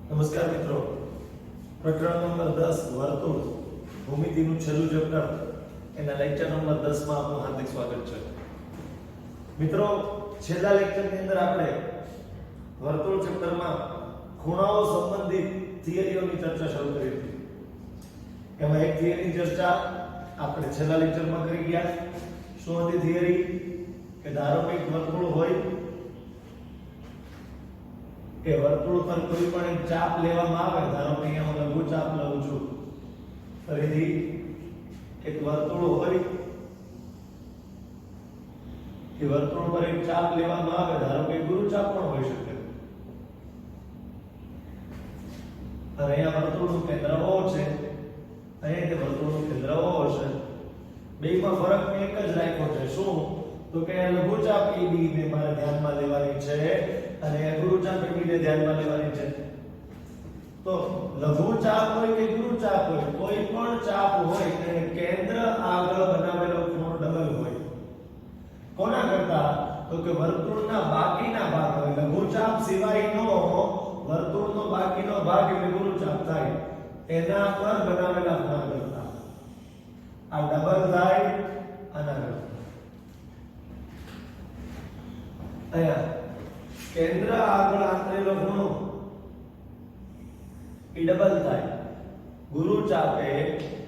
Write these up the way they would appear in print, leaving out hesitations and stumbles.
નમસ્કાર મિત્રો, પ્રકરણ નંબર 10 વર્તુળ ભૂમિતિનું છેલ્લું ચેપ્ટર એના લેક્ચર નંબર 10 માં આપનું હાર્દિક સ્વાગત છે. મિત્રો, છેલ્લા લેક્ચરની અંદર આપણે વર્તુળ ચેપ્ટરમાં ખૂણાઓ સંબંધિત થિયરીઓની ચર્ચા શરૂ કરી હતી. એમાં એક થિયરીની ચર્ચા આપણે છેલ્લા લેક્ચરમાં કરી ગયા. શું હતી થિયરી? કે ધારો કે એક વર્તુળ હોય, કે વર્તુળ પર કોઈ પણ એક ચાપ લેવામાં આવે. ધારો કે અહીંયા હું લઘુ ચાપ લઉં છું. ફરીથી એક વર્તુળ હોય, કે વર્તુળ પર એક ચાપ લેવામાં આવે. ધારો કે ગુરુ ચાપ પણ હોઈ શકે. અને અહીંયા વર્તુળનું કેન્દ્ર O છે, અહીંયા તે વર્તુળનું કેન્દ્ર O હશે. બેયમાં ફરક એક જ રાખ્યો છે. શું? તો કે લઘુ ચાપ AB ને મારે ધ્યાનમાં લેવાની છે અને ગુરુ ચાપ AB ને ધ્યાનમાં લેવાની છે. તો લઘુ ચાપ હોય કે ગુરુ ચાપ હોય, કોઈ પણ ચાપ હોય તેને કેન્દ્ર આગળ બનાવેલો ખૂણો ડબલ હોય. કોના કરતા? તો કે વર્તુળના બાકીના ભાગ, લઘુ ચાપ સિવાયનો વર્તુળનો બાકીનો ભાગ એટલે ગુરુ ચાપ થાય, એના પર બનાવેલા ખૂણા કરતા આ ડબલ થાય આના કરતા. અહીંયા કેન્દ્ર આગળ આંતરેલો ખૂણો એ ડબલ થાય. ગુરુ ચાપે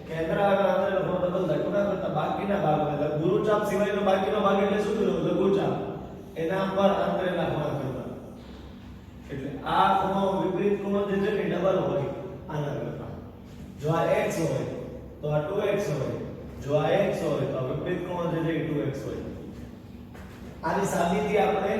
કેન્દ્ર આગળ આંતરેલો ખૂણો ડબલ થાય. કોના કરતા? બાકીના ભાગ. એટલે ગુરુ ચાપ સિવાયનો બાકીનો ભાગ એટલે શું થયું? લઘુ ચાપ, એના પર આંતરેલા ખૂણા કરતા. એટલે આ ખૂણો, વિપરીત ખૂણો જે છે એ ડબલ હોય આના કરતા. જો આ x હોય તો આ 2x હોય. જો આ x હોય તો આ વિપરીત ખૂણો જે છે એ 2x હોય. આની સાબિતી આપણે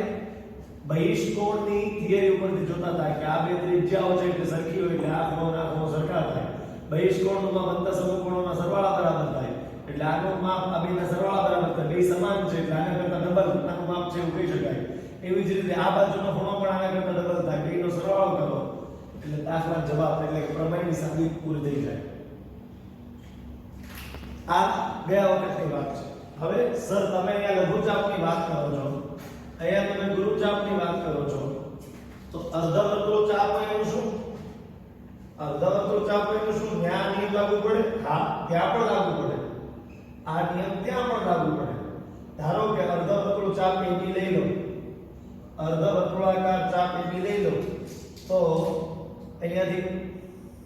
બહિષ્કોણની થિયરી ઉપરથી જોતા હતા કે આ બે ત્રિજ્યાઓ છે એટલે સરખી હોય એટલે આ ખૂણો અને આ ખૂણો સરખા થાય. બહિષ્કોણનું માપ અંતઃ સમકોણોના સરવાળા બરાબર થાય. એટલે આનું માપ આ બેના સરવાળા બરાબર થાય. બે સમાન છે એટલે આના કરતા ડબલ આનું માપ છે એવું કહી શકાય. એવી જ રીતે આ બાજુનો ખૂણો પણ આના કરતા ડબલ થાય. બેનો સરવાળો કરો એટલે દાખલા જવાબ એટલે કે પ્રમેયની સાબિતી પૂરી થઈ જાય. આ ગયા વખતની વાત છે. હવે સર તમે અહીંયા લઘુ ચાપની વાત કરો છો, અહીંયા તમે ગુરુ ચાપની વાત કરો છો, તો અર્ધવર્તુળ ચાપ હોય એનું શું? અર્ધવર્તુળ ચાપ હોય એનું શું? ન્યા નિયમ લાગુ પડે? હા, ત્યાં પણ લાગુ પડે. આ નિયમ ત્યાં પણ લાગુ પડે. ધારો કે અર્ધવર્તુળ ચાપ AB લઈ લો, અર્ધવર્તુળાકાર ચાપ AB લઈ લો, તો અહીંયાથી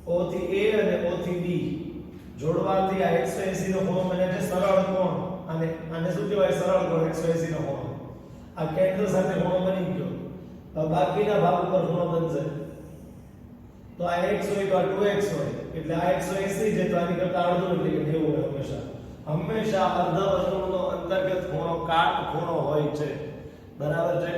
O થી A અને O થી B જોડવાથી આ 180 નો ખૂણો બને છે સરળ કોણ. અને આને શું કહેવાય? સરળ કોણ. 180 નો ખૂણો આ કેન્દ્ર સાથે ખૂણો બની ગયો. તો બાકીના ભાગ ઉપર ખૂણો બનશે. તો આ x હોય તો આ 2x હોય એટલે આ 180 છે તો આની કરતા અડધું એટલે કે 90 હોય. હંમેશા અર્ધવર્તુળનો અંતર્ગત ખૂણો કાટખૂણો હોય છે. બરાબર છે?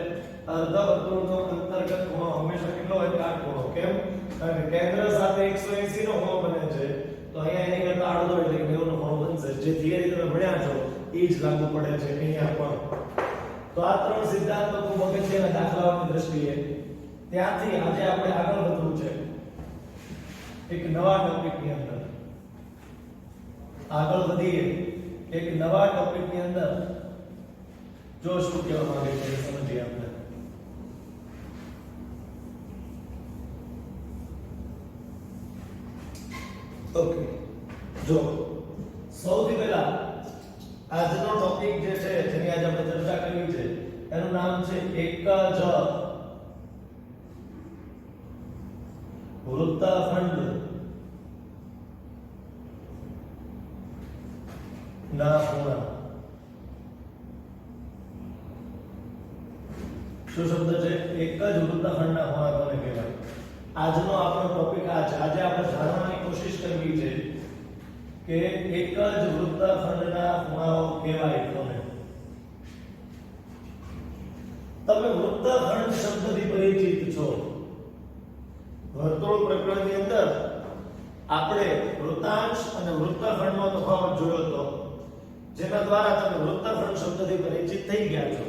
અર્ધવર્તુળનો અંતર્ગત ખૂણો હંમેશા કેટલો હોય? કાટખૂણો. કેમ? કારણ કે કેન્દ્ર સાથે 180 નો ખૂણો બને છે. તો અહીંયા એની કરતા અડધો એટલે કે 90 નો ખૂણો બનશે. જે થિયરી તમે ભણ્યા છો એ જ લાગુ પડે છે અહીંયા પણ. તો આ ત્રણ સિદ્ધાંતો ખૂબ અગત્યના દાખલાઓની દ્રષ્ટિએ. ત્યાંથી આજે આપણે આગળ વધવું છે એક નવા ટોપિકની અંદર. આગળ વધીએ એક નવા ટોપિકની અંદર. જો શું કહેવા માંગે છે સમજીએ આપણે. ઓકે, જો સૌથી પહેલા આજનો ટોપિક જે છે જેની આજે આપણે ચર્ચા કરવી છે એનું નામ છે એક જ વૃત્તખંડ ના ખૂણા. શું શબ્દ છે? એક જ વૃત્તખંડના ખૂણા કોને કહેવાય? આજનો આપણો ટોપિક આ છે. આજે આપણે જાણવાની કોશિશ કરવી છે કે એક જ વૃત્તખંડના ખૂણાઓ કહેવાય કોને. તમે વૃત્તખંડ શબ્દથી પરિચિત છો. વર્તુળ પ્રકરણની અંદર આપણે વૃત્તાંશ અને વૃત્તખંડનો તફાવત જોયો હતો, જેના દ્વારા તમે વૃત્તખંડ શબ્દથી પરિચિત થઈ ગયા છો.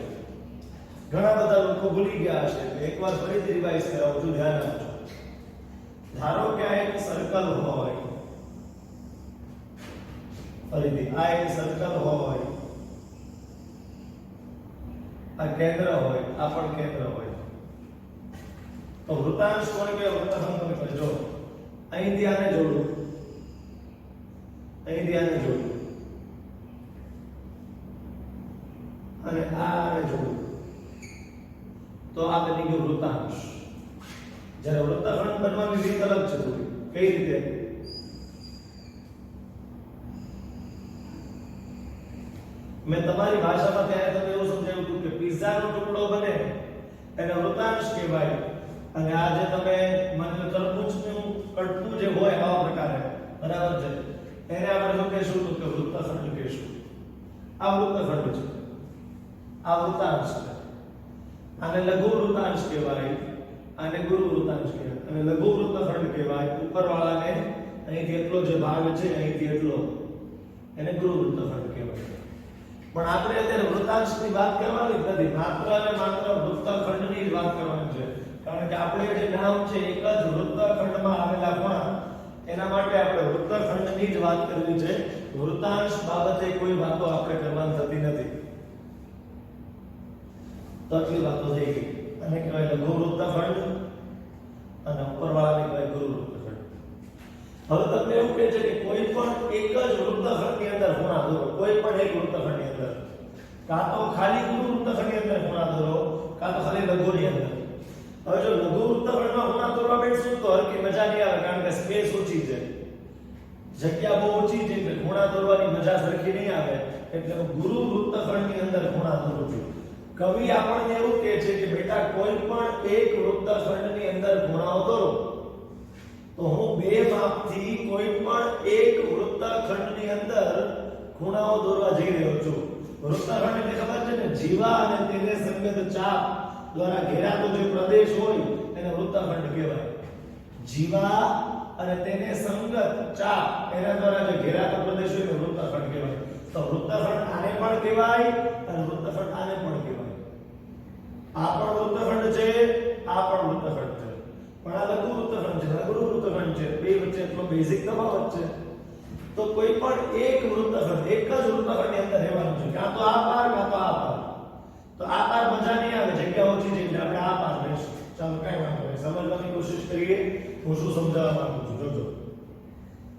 ઘણા બધા લોકો ભૂલી ગયા હશે. એકવાર ફરીથી રિવાઇઝ કરાવું છું, ધ્યાન આપજો. ધારો કે આ એક સર્કલ હોય, ફરીથી આ એક સર્કલ હોય, આ કેન્દ્ર હોય, આ પણ કેન્દ્ર હોય. તો વૃત્તાંશ કોણ કે વૃત્તખંડ તમે કરજો અહીંથી આને જોડું અને આને જોડું તો આ બની ગયો વૃત્તાંશ જ્યારે વૃત્તખંડ બનવાની રીત અલગ છે થોડી કઈ રીતે મેં તમારી ભાષામાં ત્યારે તમને એવું સમજાવ્યું હતું કે પિઝાનો ટુકડો બને એને વૃત્તાંશ કહેવાય અને આ જે તમે માની તરબૂચનું કટકું જે હોય આવા પ્રકારે બરાબર છે એને આપણે શું કહેશું તો કે વૃત્તખંડ કહેશું આ વૃત્તખંડ છે આ વૃત્તાંશ છે આને લઘુ વૃત્તાંશ કહેવાય આને ગુરુ વૃત્તાંશ કહેવાય અને લઘુ વૃત્તખંડ કહેવાય ઉપરવાળાને અહીંથી એટલો જે ભાગ છે અહીંથી એટલો એને ગુરુ વૃત્તખંડ કહેવાય પણ આપણે અત્યારે વૃત્તાંશની વાત કરવાની નથી માત્ર અને માત્ર વૃત્તખંડની જ વાત કરવાની છે કારણ કે આપણે જે નામ છે એક જ વૃત્તખંડમાં આવેલા ખૂણા એના માટે આપણે વૃત્તખંડની જ વાત કરવી છે વૃત્તાંશ બાબતે કોઈ વાતો આપણે કરવાની થતી નથી તો આટલી વાતો થઈ ગઈ અને કહેવાય લઘુ વૃત્તખંડ અને ઉપરવાળાને કહેવાય ગુરુ વૃત્તખંડ હવે તમને એવું કહે છે કે કોઈ પણ એક જ વૃત્તખંડની અંદર ખૂણા દોરો કોઈ પણ એક વૃત્તખંડની અંદર કાં તો ખાલી ગુરુ વૃત્તખંડની અંદર ખૂણા દોરો કાં તો ખાલી લઘુની અંદર હવે જો લઘુ વૃત્તખંડમાં ખૂણા દોરવા બેસું તો હરકી મજા નહીં આવે કારણ કે સ્પેસ ઓછી છે જગ્યા બહુ ઓછી છે એટલે ખૂણા દોરવાની મજા સરખી નહીં આવે એટલે હું ગુરુ વૃત્તખંડની અંદર ખૂણા દોરું છું કવિ આપણને એવું કહે છે કે બેટા કોઈ પણ એક વૃત્તખંડની અંદર ખૂણાઓ દોરો તો હું બે માપથી કોઈ પણ એક વૃત્તખંડની અંદર ખૂણાઓ દોરવા જઈ રહ્યો છું વૃત્તખંડ એટલે ખબર છે ને જીવા અને તેને સંગત ચાપ દ્વારા ઘેરાતો જે પ્રદેશ હોય એને વૃત્તખંડ કહેવાય જીવા અને તેને સંગત ચાપ એના દ્વારા જે ઘેરાતો પ્રદેશ હોય એને વૃત્તખંડ કહેવાય તો વૃત્તખંડ આને પણ કહેવાય અને વૃત્તખંડ આને પણ કહેવાય આ પણ વૃત્તખંડ છે આ પણ વૃત્તખંડ છે પણ આ લઘુ વૃત્તખંડ છે ગુરુ વૃત્તખંડ છે બે વચ્ચે એટલો બેઝિક તફાવત છે તો કોઈ પણ એક વૃત્તખંડ એક જ વૃત્તખંડની અંદર રહેવાનું છે કાં તો આ પાર કાં તો આ પાર તો આ પાર મજા નહીં આવે જગ્યા ઓછી છે એટલે આપણે આ પાર લઈશું ચાલો કઈ વાંધો નહીં સમજવાની કોશિશ કરીએ હું શું સમજાવવા માંગુ છું જોજો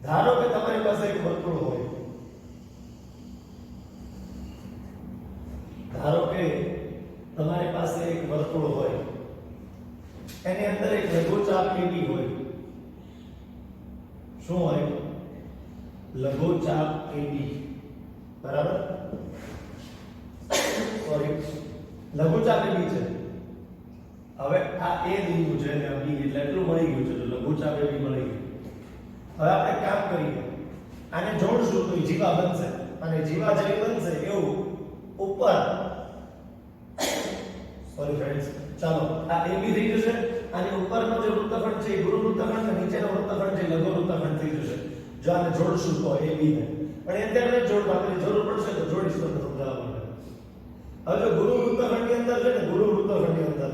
ધારો કે તમારી પાસે એક વર્તુળ હોય ધારો કે તમારી પાસે એક વર્તુળ હોય એની અંદર એક લઘુચાપ AB હોય શું હોય લઘુચાપ AB બરાબર સોરી લઘુચાપ AB છે હવે આ A લીધું છે અને B એટલે એટલું મળી ગયું છે તો લઘુચાપ AB મળી ગયું હવે આપણે કામ કરીએ આને જોડશું તો જીવા બનશે અને જીવા જેવી બનશે એવું ઉપર સોરી ફ્રેન્ડ્સ ચાલો આ AB થઈ જશે અને ઉપરનો જે વૃત્તખંડ છે એ ગુરુ વૃત્તખંડ અને નીચેનો વૃત્તખંડ છે લઘુ વૃત્તખંડ થઈ જશે જો આને જોડશું તો AB ને પણ અત્યારે જોડવા ની જરૂર પડશે તો જોડીશ તો સમજાવવા માટે હવે જો ગુરુ વૃત્તખંડની અંદર છે ને ગુરુ વૃત્તખંડની અંદર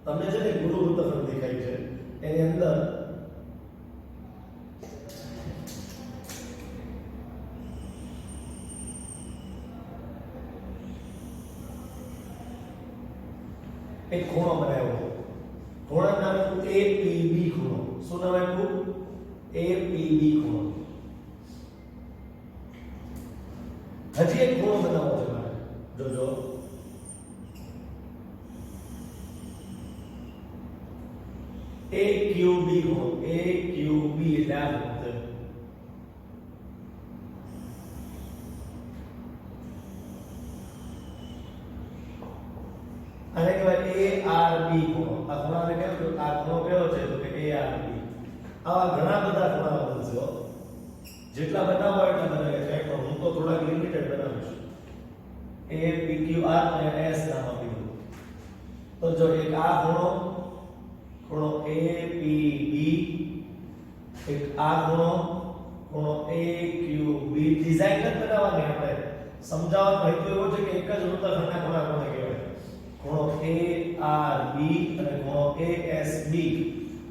તમને છે ને ગુરુ વૃત્તખંડ દેખાય છે એની અંદર એક ખૂણો બનાવ્યો ખૂણાનું નામ આપ્યું APB ખૂણો શું નામ આપ્યું APB ખૂણો હજી એક ખૂણો બનાવવો છે મારે જોજો AQB ખૂણો AQB એટલે આ ખૂણો છે આને કહેવાય ARB ખૂણો આ ખૂણાને કેવો આ ખૂણો કેવો છે તો કે ARB આવા ઘણા બધા ખૂણા બનશે જેટલા બનાવવા એટલા બનાવે છે પણ હું તો થોડા લિમિટેડ બનાવીશ APQR અને S નામ આપી તો જો એક આ ખૂણો APB એક આ ખૂણો AQB ડિઝાઇન જ બનાવવાની આપણે સમજાવવાનો હેતુ એવો છે કે એક જ વૃત્તખંડના ખૂણા કોને કહેવાય ખૂણો ARB અને ખૂણો ASB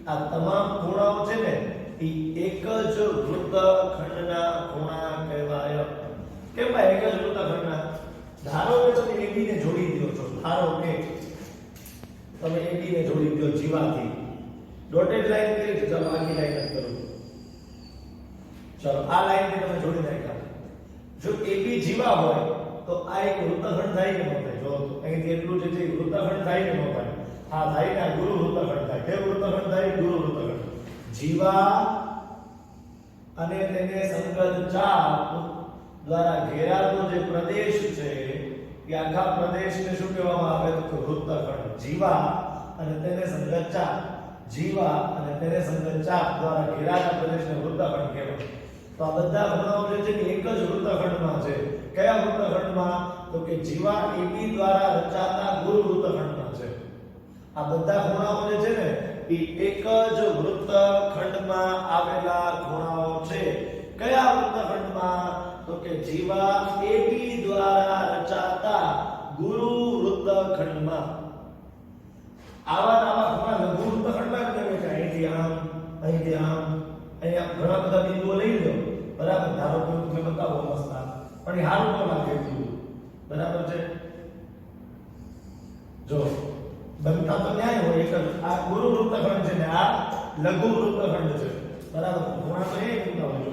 આ તમામ ખૂણાઓ છે ને એ એક જ વૃત્તખંડના ખૂણા કહેવાય કેમ ભાઈ એક જ વૃત્તખંડના ધારો કે તમે AB ને જોડી દો છો ધારો કે તમે AB ને જોડી દો જીવાથી ડોટેડ લાઈન કરી છે ચાલો આખી લાઈન જ કરો ચાલો આ લાઈન ને તમે જોડી નાખ્યા જો AB જીવા હોય તો આ એક વૃત્તખંડ થાય કે ન થાય જો અહીંથી એટલું જે છે વૃત્તખંડ થાય કે ન થાય આ થાય ને ગુરુ વૃત્તખંડ થાય કે વૃત્તખંડ થાય ગુરુ વૃત્તખંડ જીવા અને તેને સંગત ચાપ દ્વારા ઘેરાતો જે પ્રદેશ છે એ આખા પ્રદેશને શું કહેવામાં આવે તો વૃત્તખંડ જીવા અને તેને સંગત ચાપ જીવા અને તેને સંગત ચાપ દ્વારા ઘેરાતા પ્રદેશને વૃત્તખંડ કહેવાય તો આ બધા ખૂણાઓ જે છે એક જ વૃત્તખંડમાં છે કયા વૃત્તખંડમાં તો કે જીવા AB દ્વારા રચાતા ગુરુ વૃત્તખંડમાં છે આ બધા ખૂણાઓ જે છે ને એ એક જ વૃત્તખંડમાં આવેલા ખૂણાઓ છે કયા વૃત્તખંડમાં તો કે જીવા AB દ્વારા રચાતા ગુરુ વૃત્તખંડમાં આવા ખૂણા લઘુ વૃત્તખંડમાં બને છે અહીંથી આમ અહીંયા ઘણા બધા બિંદુઓ લઈ લો બરાબર ધારો કે તમે બતાવો અવસ્થા પણ એ હારું ન લાગે એટલું બરાબર છે જો બનતા તો ન્યાય હોય એક આ ગુરુ વૃત્તખંડ છે ને આ લઘુ વૃત્તખંડ છે બરાબર ખૂણા તો એ બતાવો જો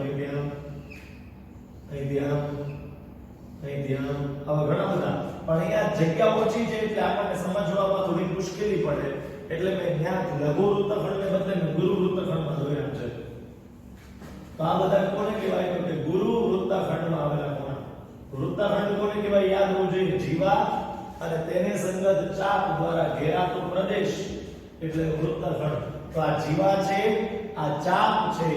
અહીં ધ્યાન હવે ઘણા બધા પણ અહીંયા જગ્યા ઓછી છે એટલે આપણને સમજવામાં થોડી મુશ્કેલી પડે એટલે મેં ત્યાં લઘુ વૃત્તખંડને બદલે મેં ગુરુ વૃત્તખંડમાં જોયા છે તો આ બધા કોને કહેવાય તો કે ગુરુ વૃત્તખંડમાં આવેલા ખૂણા વૃત્તખંડ કોને કહેવાય યાદ હોવું જોઈએ જીવા અને તેને સંગત ચાપ દ્વારા ઘેરાતો પ્રદેશ એટલે વૃત્તખંડ તો આ જીવા છે આ ચાપ છે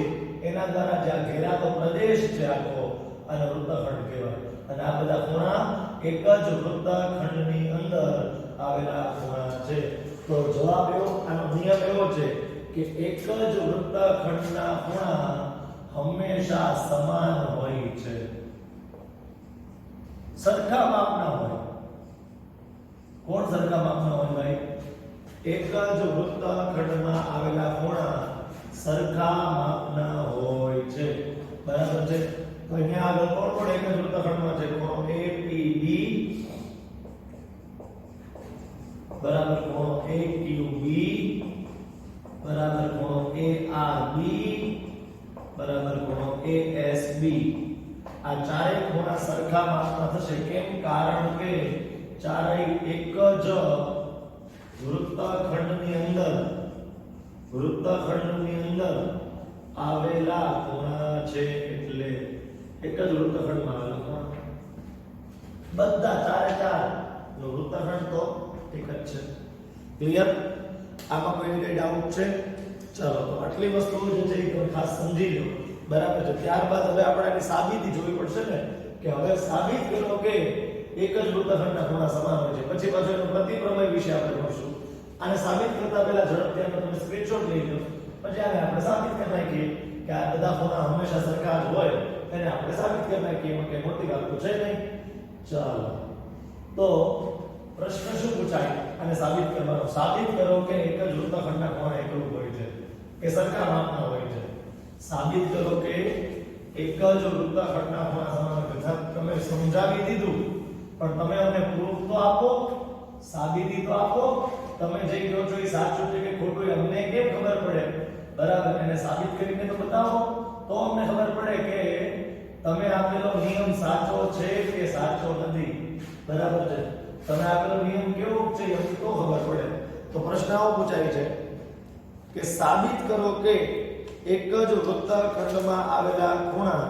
એના દ્વારા જે ઘેરાતો પ્રદેશ છે આખો અને વૃત્તખંડ કહેવાય અને આ બધા ખૂણા એક જ વૃત્તખંડની અંદર આવેલા ખૂણા છે તો જવાબ એવો આનો નિયમ એવો છે કે એક જ વૃત્તખંડના ખૂણા હંમેશા સમાન હોય છે સરખા માપના હોય કોણ સરખા માપના હોય ભાઈ એક જ વૃત્તખંડમાં આવેલા ખૂણા સરખા માપના હોય છે બરાબર છે તો અહીંયા આગળ કોણ એક જ વૃત્તખંડમાં છે ખૂણો APB બરાબર ખૂણો AQB બરાબર ખૂણો ARB બરાબર ખૂણો ASB આ ચારેય ખૂણા સરખા માપના થશે કેમ કારણ કે ચારેય એક જ વૃત્તખંડની અંદર આવેલા ખૂણા છે એટલે એક જ વૃત્તખંડમાં આવેલા ખૂણા બધા ચારે ચાર વૃત્તખંડ તો એક જ છે ક્લિયર આમાં કોઈ કઈ ડાઉટ છે ચાલો તો આટલી વસ્તુઓ જે છે એ ખાસ સમજી લો બરાબર છે ત્યારબાદ હવે આપણે આની સાબિતી જોવી પડશે ને કે હવે સાબિત કરો કે એક જ વૃત્તખંડના ખૂણા સમાન હોય છે પછી પાછો એનો પ્રતિપ્રમેય વિશે આપણે ભણશું આને સાબિત કરતા પહેલા ઝડપથી આનો તમે સ્ક્રીનશોટ લઈ લો પછી આને આપણે સાબિત કરી નાખીએ કે આ બધા ખૂણા હંમેશા સરખા જ હોય એને આપણે સાબિત કરી નાખીએ એમાં કઈ મોટી વાત તો છે નહીં ચાલો તો પ્રશ્ન શું પૂછાય અને સાબિત કરવાનો સાબિત કરો કે એક જ વૃત્તખંડના ખૂણા એકરૂપ હોય છે કે સરખા માપના હોય છે સાબિત કરો કે એક જ વૃત્તખંડના ખૂણા સમાન હોય છે તમે સમજાવી દીધું પણ તમે અમને પ્રૂફ તો આપો સાબિતી તો આપો તમે જે કહો છો એ સાચું છે કે ખોટું એ અમને કેમ ખબર પડે બરાબર એને સાબિત કરીને તો બતાવો તો અમને ખબર પડે કે તમે આપેલો નિયમ સાચો છે કે સાચો નથી બરાબર છે તમે આપેલો નિયમ કેવો છે એ તો ખબર પડે તો પ્રશ્ન આવો પૂછાય છે કે સાબિત કરો કે એક જ વૃત્તખંડમાં આવેલા ખૂણા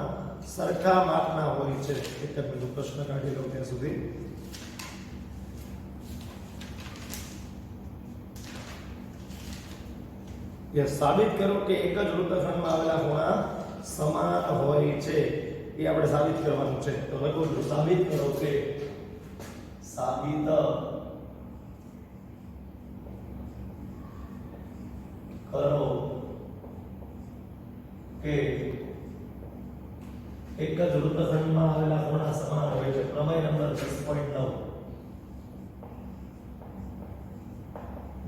સરખા માપના હોય છે એક જ મિનિટ પ્રશ્ન કાઢી લો ત્યાં સુધી સાબિત કરો કે એક જ વૃત્તખંડમાં આવેલા ખૂણા સમાન હોય છે એ આપણે સાબિત કરવાનું છે તો લખો છો સાબિત કરો કે સાબિત કરો કે એક જ વૃત્તખંડમાં આવેલા ખૂણા સમાન હોય છે પ્રમેય નંબર 10.9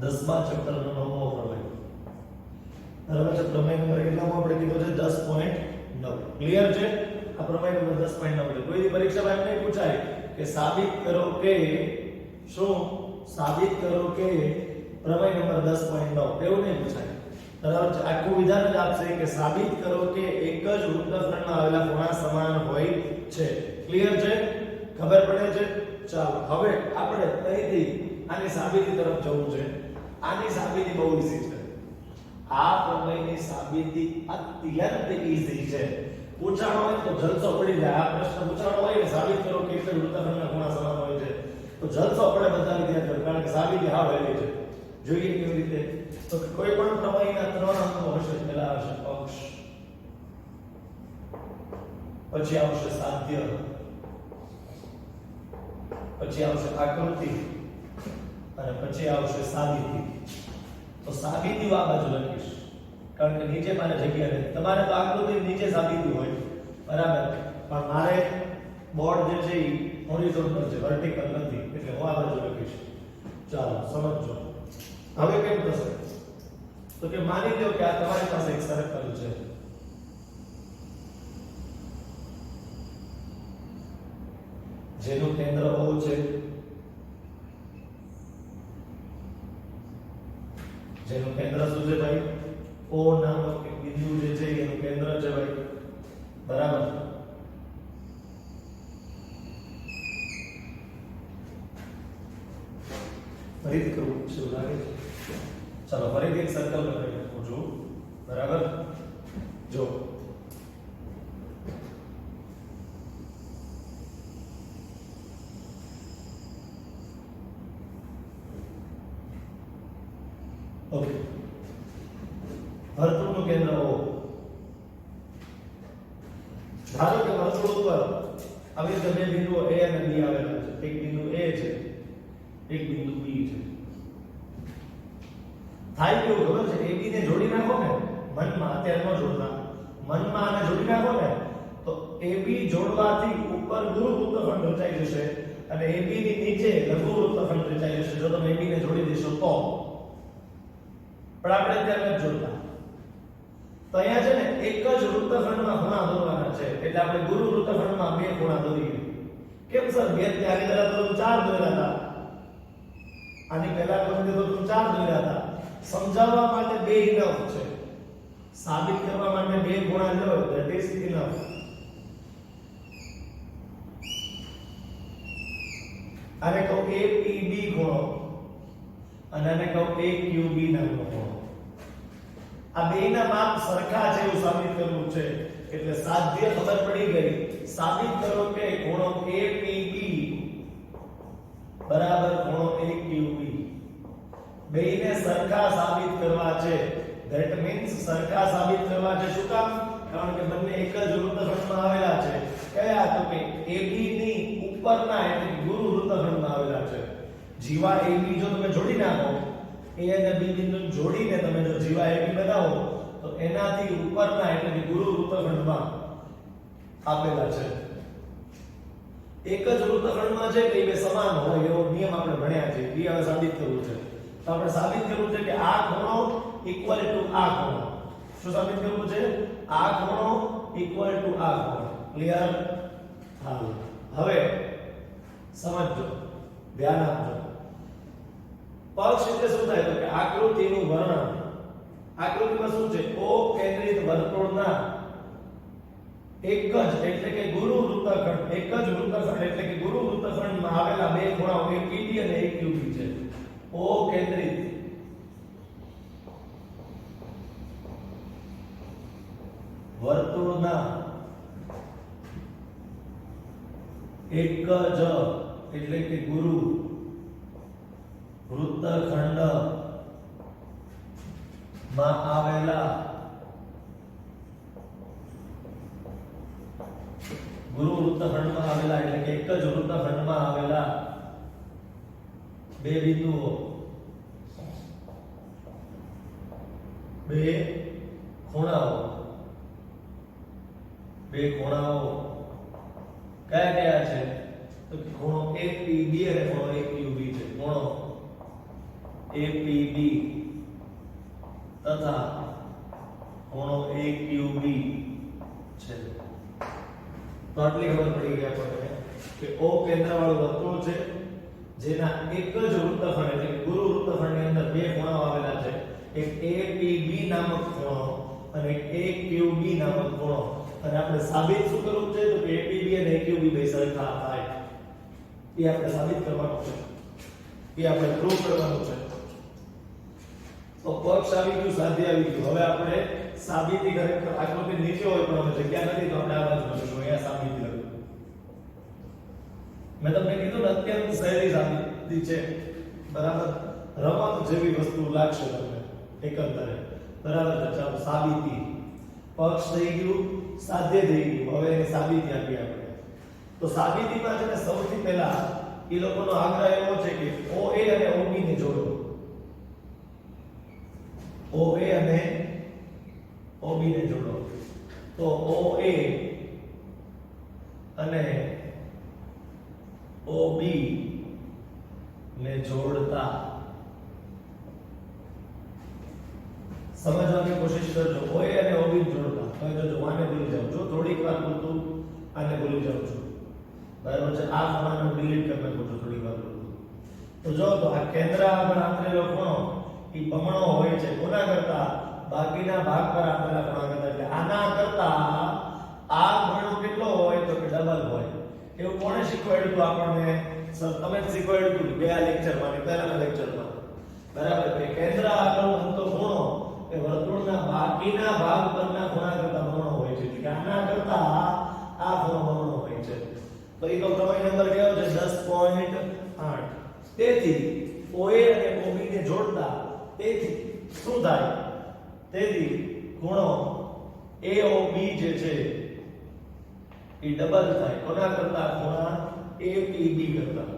10મા ચેપ્ટરનો નવમો પ્રમેય બરાબર છે પ્રમેય નંબર કેટલામો આપણે કીધો છે 10.9 ક્લિયર છે આ પ્રમેય નંબર 10.9 છે કોઈ પરીક્ષામાં એમ નહીં પૂછાય કે સાબિત કરો કે શું સાબિત કરો કે પ્રમેય નંબર 10.9 એવું નહીં પૂછાય બરાબર છે આખું વિધાન જ આપશે કે સાબિત કરો કે એક જ વૃત્તખંડમાં આવેલા ખૂણા સમાન હોય છે ક્લિયર છે ખબર પડે છે ચાલો હવે આપણે અહીંથી આની સાબિતી તરફ જવું છે આની સાબિતી બહુ ઈઝી છે આ પ્રમેયની સાબિતી અત્યંત ઈઝી છે પૂછાણો હોય તો જલસો પડી જાય આ પ્રશ્ન પૂછાણો હોય ને સાબિત કરો કે એક જ વૃત્તખંડના ખૂણા સમાન હોય છે તો જલસો પડે બધા વિદ્યાર્થીઓ કારણ કે સાબિતી હાવ હેલી છે જોઈએ કેવી રીતે તો કોઈ પણ પ્રમેયના ત્રણ અંગો હશે પહેલા આવશે પક્ષ પછી આવશે સાધ્ય પછી આવશે આકૃતિ અને પછી આવશે સાબિતી તો સાબિતી આ બાજુ લખીશ કારણ કે નીચે મારે જગ્યા નથી તમારે તો આકૃતિ નીચે સાબિતી હોય બરાબર પણ મારે બોર્ડ જે છે એ હોરિઝોન્ટલ છે વર્ટિકલ નથી એટલે હું આ બાજુ લખીશ ચાલો સમજો હવે કેમ થશે તો કે માની લો કે આ તમારી પાસે એક સર્કલ છે જેનું કેન્દ્ર O છે જેનું કેન્દ્ર શું છે ભાઈ O નામક એક બિંદુ જે છે એનું કેન્દ્ર છે ભાઈ બરાબર ફરીથી કરું શું લાગે છે ચલો ફરીથી એક સર્કલ બનાવી નાખું છું બરાબર જો ઓકે વર્તુળનું કેન્દ્ર O ધારો કે વર્તુળ ઉપર આવી રીતે બે બિંદુઓ A અને B આવેલા છે એક બિંદુ A છે એક બિંદુ B છે થાય કેવું ખબર છે AB ને જોડી નાખો ને મનમાં અત્યારે ન જોડતા મનમાં આને જોડી નાખો ને તો AB જોડવાથી ઉપર ગુરુ વૃત્તખંડ રચાઈ જશે અને AB ની નીચે લઘુ વૃત્તખંડ રચાઈ જશે જો તમે AB ને જોડી દેશો તો પણ આપણે અત્યારે નથી જોડતા તો અહીંયા છે ને એક જ વૃત્તખંડમાં ખૂણા દોરવાના છે એટલે આપણે ગુરુ વૃત્તખંડમાં બે ખૂણા દોરીએ કેમ સર બે ત્યારે પહેલા તો ચાર દોર્યા હતા આની પહેલા તો તમે ચાર દોર્યા હતા સમજાવવા માટે બે ઇનફ છે સાબિત કરવા માટે બે ખૂણા લો ધેટ ઇઝ ઇનફ આને કહો APB ખૂણો અને આને કહો AQB નામનો ખૂણો આ બેના માપ સરખા છે એવું સાબિત કરવું છે એટલે સાધ્ય ખબર પડી ગઈ સાબિત કરો કે ખૂણો APB બરાબર ખૂણો AQB બેને સરખા સાબિત કરવા છે ધેટ મીન્સ સરખા સાબિત કરવા છે શું કામ કારણ કે બંને એક જ વૃત્તખંડમાં આવેલા છે કયા તો કે AB ની ઉપરના એટલે ગુરુ વૃત્તખંડમાં આવેલા છે જીવા AB જો તમે જોડી નાખો A અને B બિંદુ જોડીને તમે જો જીવા AB બનાવો તો એનાથી ઉપરના એટલે ગુરુ વૃત્તખંડમાં આપેલા છે એક જ વૃત્તખંડમાં છે કે બે સમાન હોય એવો નિયમ આપણે ભણ્યા છે એ હવે સાબિત કરવું છે તો આપણે સાબિત કરવું છે કે આ ખૂણો ઇક્વલ ટુ આ ખૂણો શું સાબિત કરવું છે આ ખૂણો ઇક્વલ ટુ આ ખૂણો ક્લિયર હા હવે સમજો ધ્યાન આપજો પક્ષ એટલે શું થાય તો કે આકૃતિનું વર્ણન આકૃતિમાં શું છે O કેન્દ્રિત વર્તુળના એક જ એટલે કે ગુરુ વૃત્તખંડ એક જ વૃત્તખંડ એટલે કે ગુરુ વૃત્તખંડમાં આવેલા બે ખૂણાઓ APB અને AQB છે O કેન્દ્રિત વર્તુળના એક જ એટલે કે ગુરુ વૃત્તખંડ માં આવેલા ગુરુ વૃત્તખંડમાં આવેલા એટલે કે એક જ વૃત્તખંડમાં આવેલા બે બિંદુઓ બે ખૂણાઓ કયા કયા છે તો ખૂણો APB અને ખૂણો AQB છે ખૂણો APB તથા ખૂણો AQB છે તો આટલી ખબર પડી ગઈ આપણને કે O કેન્દ્ર વાળું વર્તુળ છે જેના એક જ વૃત્તખંડ એટલે ગુરુ વૃત્તખંડની અંદર બે ખૂણાઓ આવેલા છે, એક APB નામક ખૂણો અને એક AQB નામક ખૂણો, અને આપણે સાબિત શું કરવું છે તો કે APB અને AQB બે સરખા થાય એ આપણે સાબિત કરવાનું છે, એ આપણે પ્રૂવ કરવાનું છે. તો પક્ષ આવી ગયું, સાધ્ય આવી ગયું. હવે આપણે સાબિતી ખરેખર આકૃતિ નીચે હોય પણ અમે જગ્યા નથી તો આપણે આ બાજુ લખીશું, અહીંયા સાબિતી લખીશું. મેં તમને કીધું ને અત્યંત સહેલી સાબિતી છે, બરાબર, રમત જેવી વસ્તુ લાગશે તમને એકંદરે, બરાબર છે. ચાલો સાબિતી, પક્ષ થઈ ગયું, સાધ્ય થઈ ગયું, હવે એની સાબિતી આપી આપણે. તો સાબિતીમાં છે ને સૌથી પહેલા એ લોકોનો આગ્રહ એવો છે કે OA અને OB ને જોડો, OA અને OB ને જોડો. તો OA અને OB ને જોડતા સમજવાની કોશિશ કરજો. OA અને OB જોડતા હવે જો આને ભૂલી જાવ, જો થોડીક વાર પૂરતું આને ભૂલી જાવ છો, બરાબર છે. આ ખૂણાને ડિલીટ કરી નાખો છો થોડીક વાર પૂરતું. તો જો તો આ કેન્દ્ર આગળ આંતરેલો ખૂણો એ બમણો હોય છે કોના કરતા, બાકીના ભાગ પર આંતરેલા ખૂણા કરતા. એટલે આના કરતા આ ખૂણો કેટલો હોય તો કે ડબલ હોય. એવું કોણે શીખવાડ્યું હતું આપણને? સર તમે જ શીખવાડ્યું હતું બે આ લેક્ચરમાં અને પહેલાના લેક્ચરમાં, બરાબર. કે કેન્દ્ર આગળ બનતો ખૂણો એ વર્તુળના બાકીના ભાગ પરના ખૂણા કરતા બમણો હોય છે. કે આના કરતા આ ખૂણો બમણો હોય છે. તો એ તો પ્રમેય નંબર કયો છે? 10.8. તેથી OA અને OB ને જોડતા તેથી શું થાય? તેથી ખૂણો AOB જે છે એ ડબલ થાય કોના કરતા? ખૂણા APB કરતા.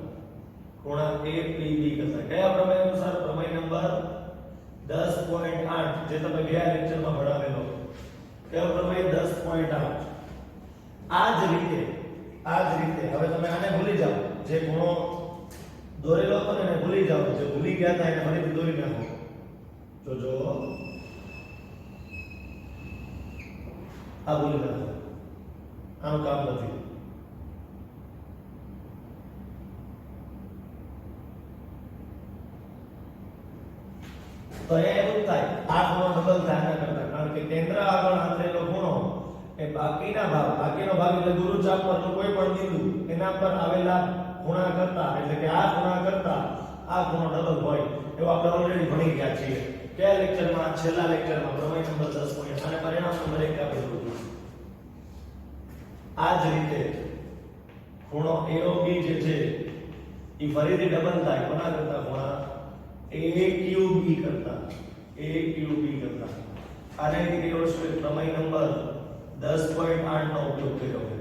ખૂણા APB કરતા. કયા પ્રમેય અનુસાર? પ્રમેય નંબર 10.8 જે તમે ગયા લેક્ચરમાં ભણાવેલો. કયો પ્રમેય? 10.8. આ જ રીતે હવે તમે આને ભૂલી જાઓ, જે ખૂણો દોરેલો હતો ને એને ભૂલી જાઓ, જે ભૂલી ગયા હતા એને ફરીથી દોરી નાખો. જોજો આ ભૂલી નાખો, આનું કામ નથી. તો એ એવું થાય, આ ખૂણો ડબલ થાય આના કરતા, કારણ કે કેન્દ્ર આગળ આંતરેલો ખૂણો એ બાકીનો ભાગ એટલે ગુરુચાપ પરનો કોઈ પણ બિંદુ એના પર આવેલા ખૂણા કરતા, એટલે કે આ ખૂણા કરતા આ ખૂણો ડબલ હોય એવું આપણે ઓલરેડી ભણી ગયા છીએ. કયા લેક્ચરમાં? છેલ્લા લેક્ચરમાં, પ્રમેય નંબર 10. અને પરિણામ નંબર 1 આપણે જોયું. આ જ રીતે ખૂણો AOB જે છે એ ફરીથી ડબલ થાય કોના કરતા? ખૂણા AQB કરતા. આને કેવો છે? પ્રમેય નંબર 10.8 નો ઉપયોગ કર્યો છે.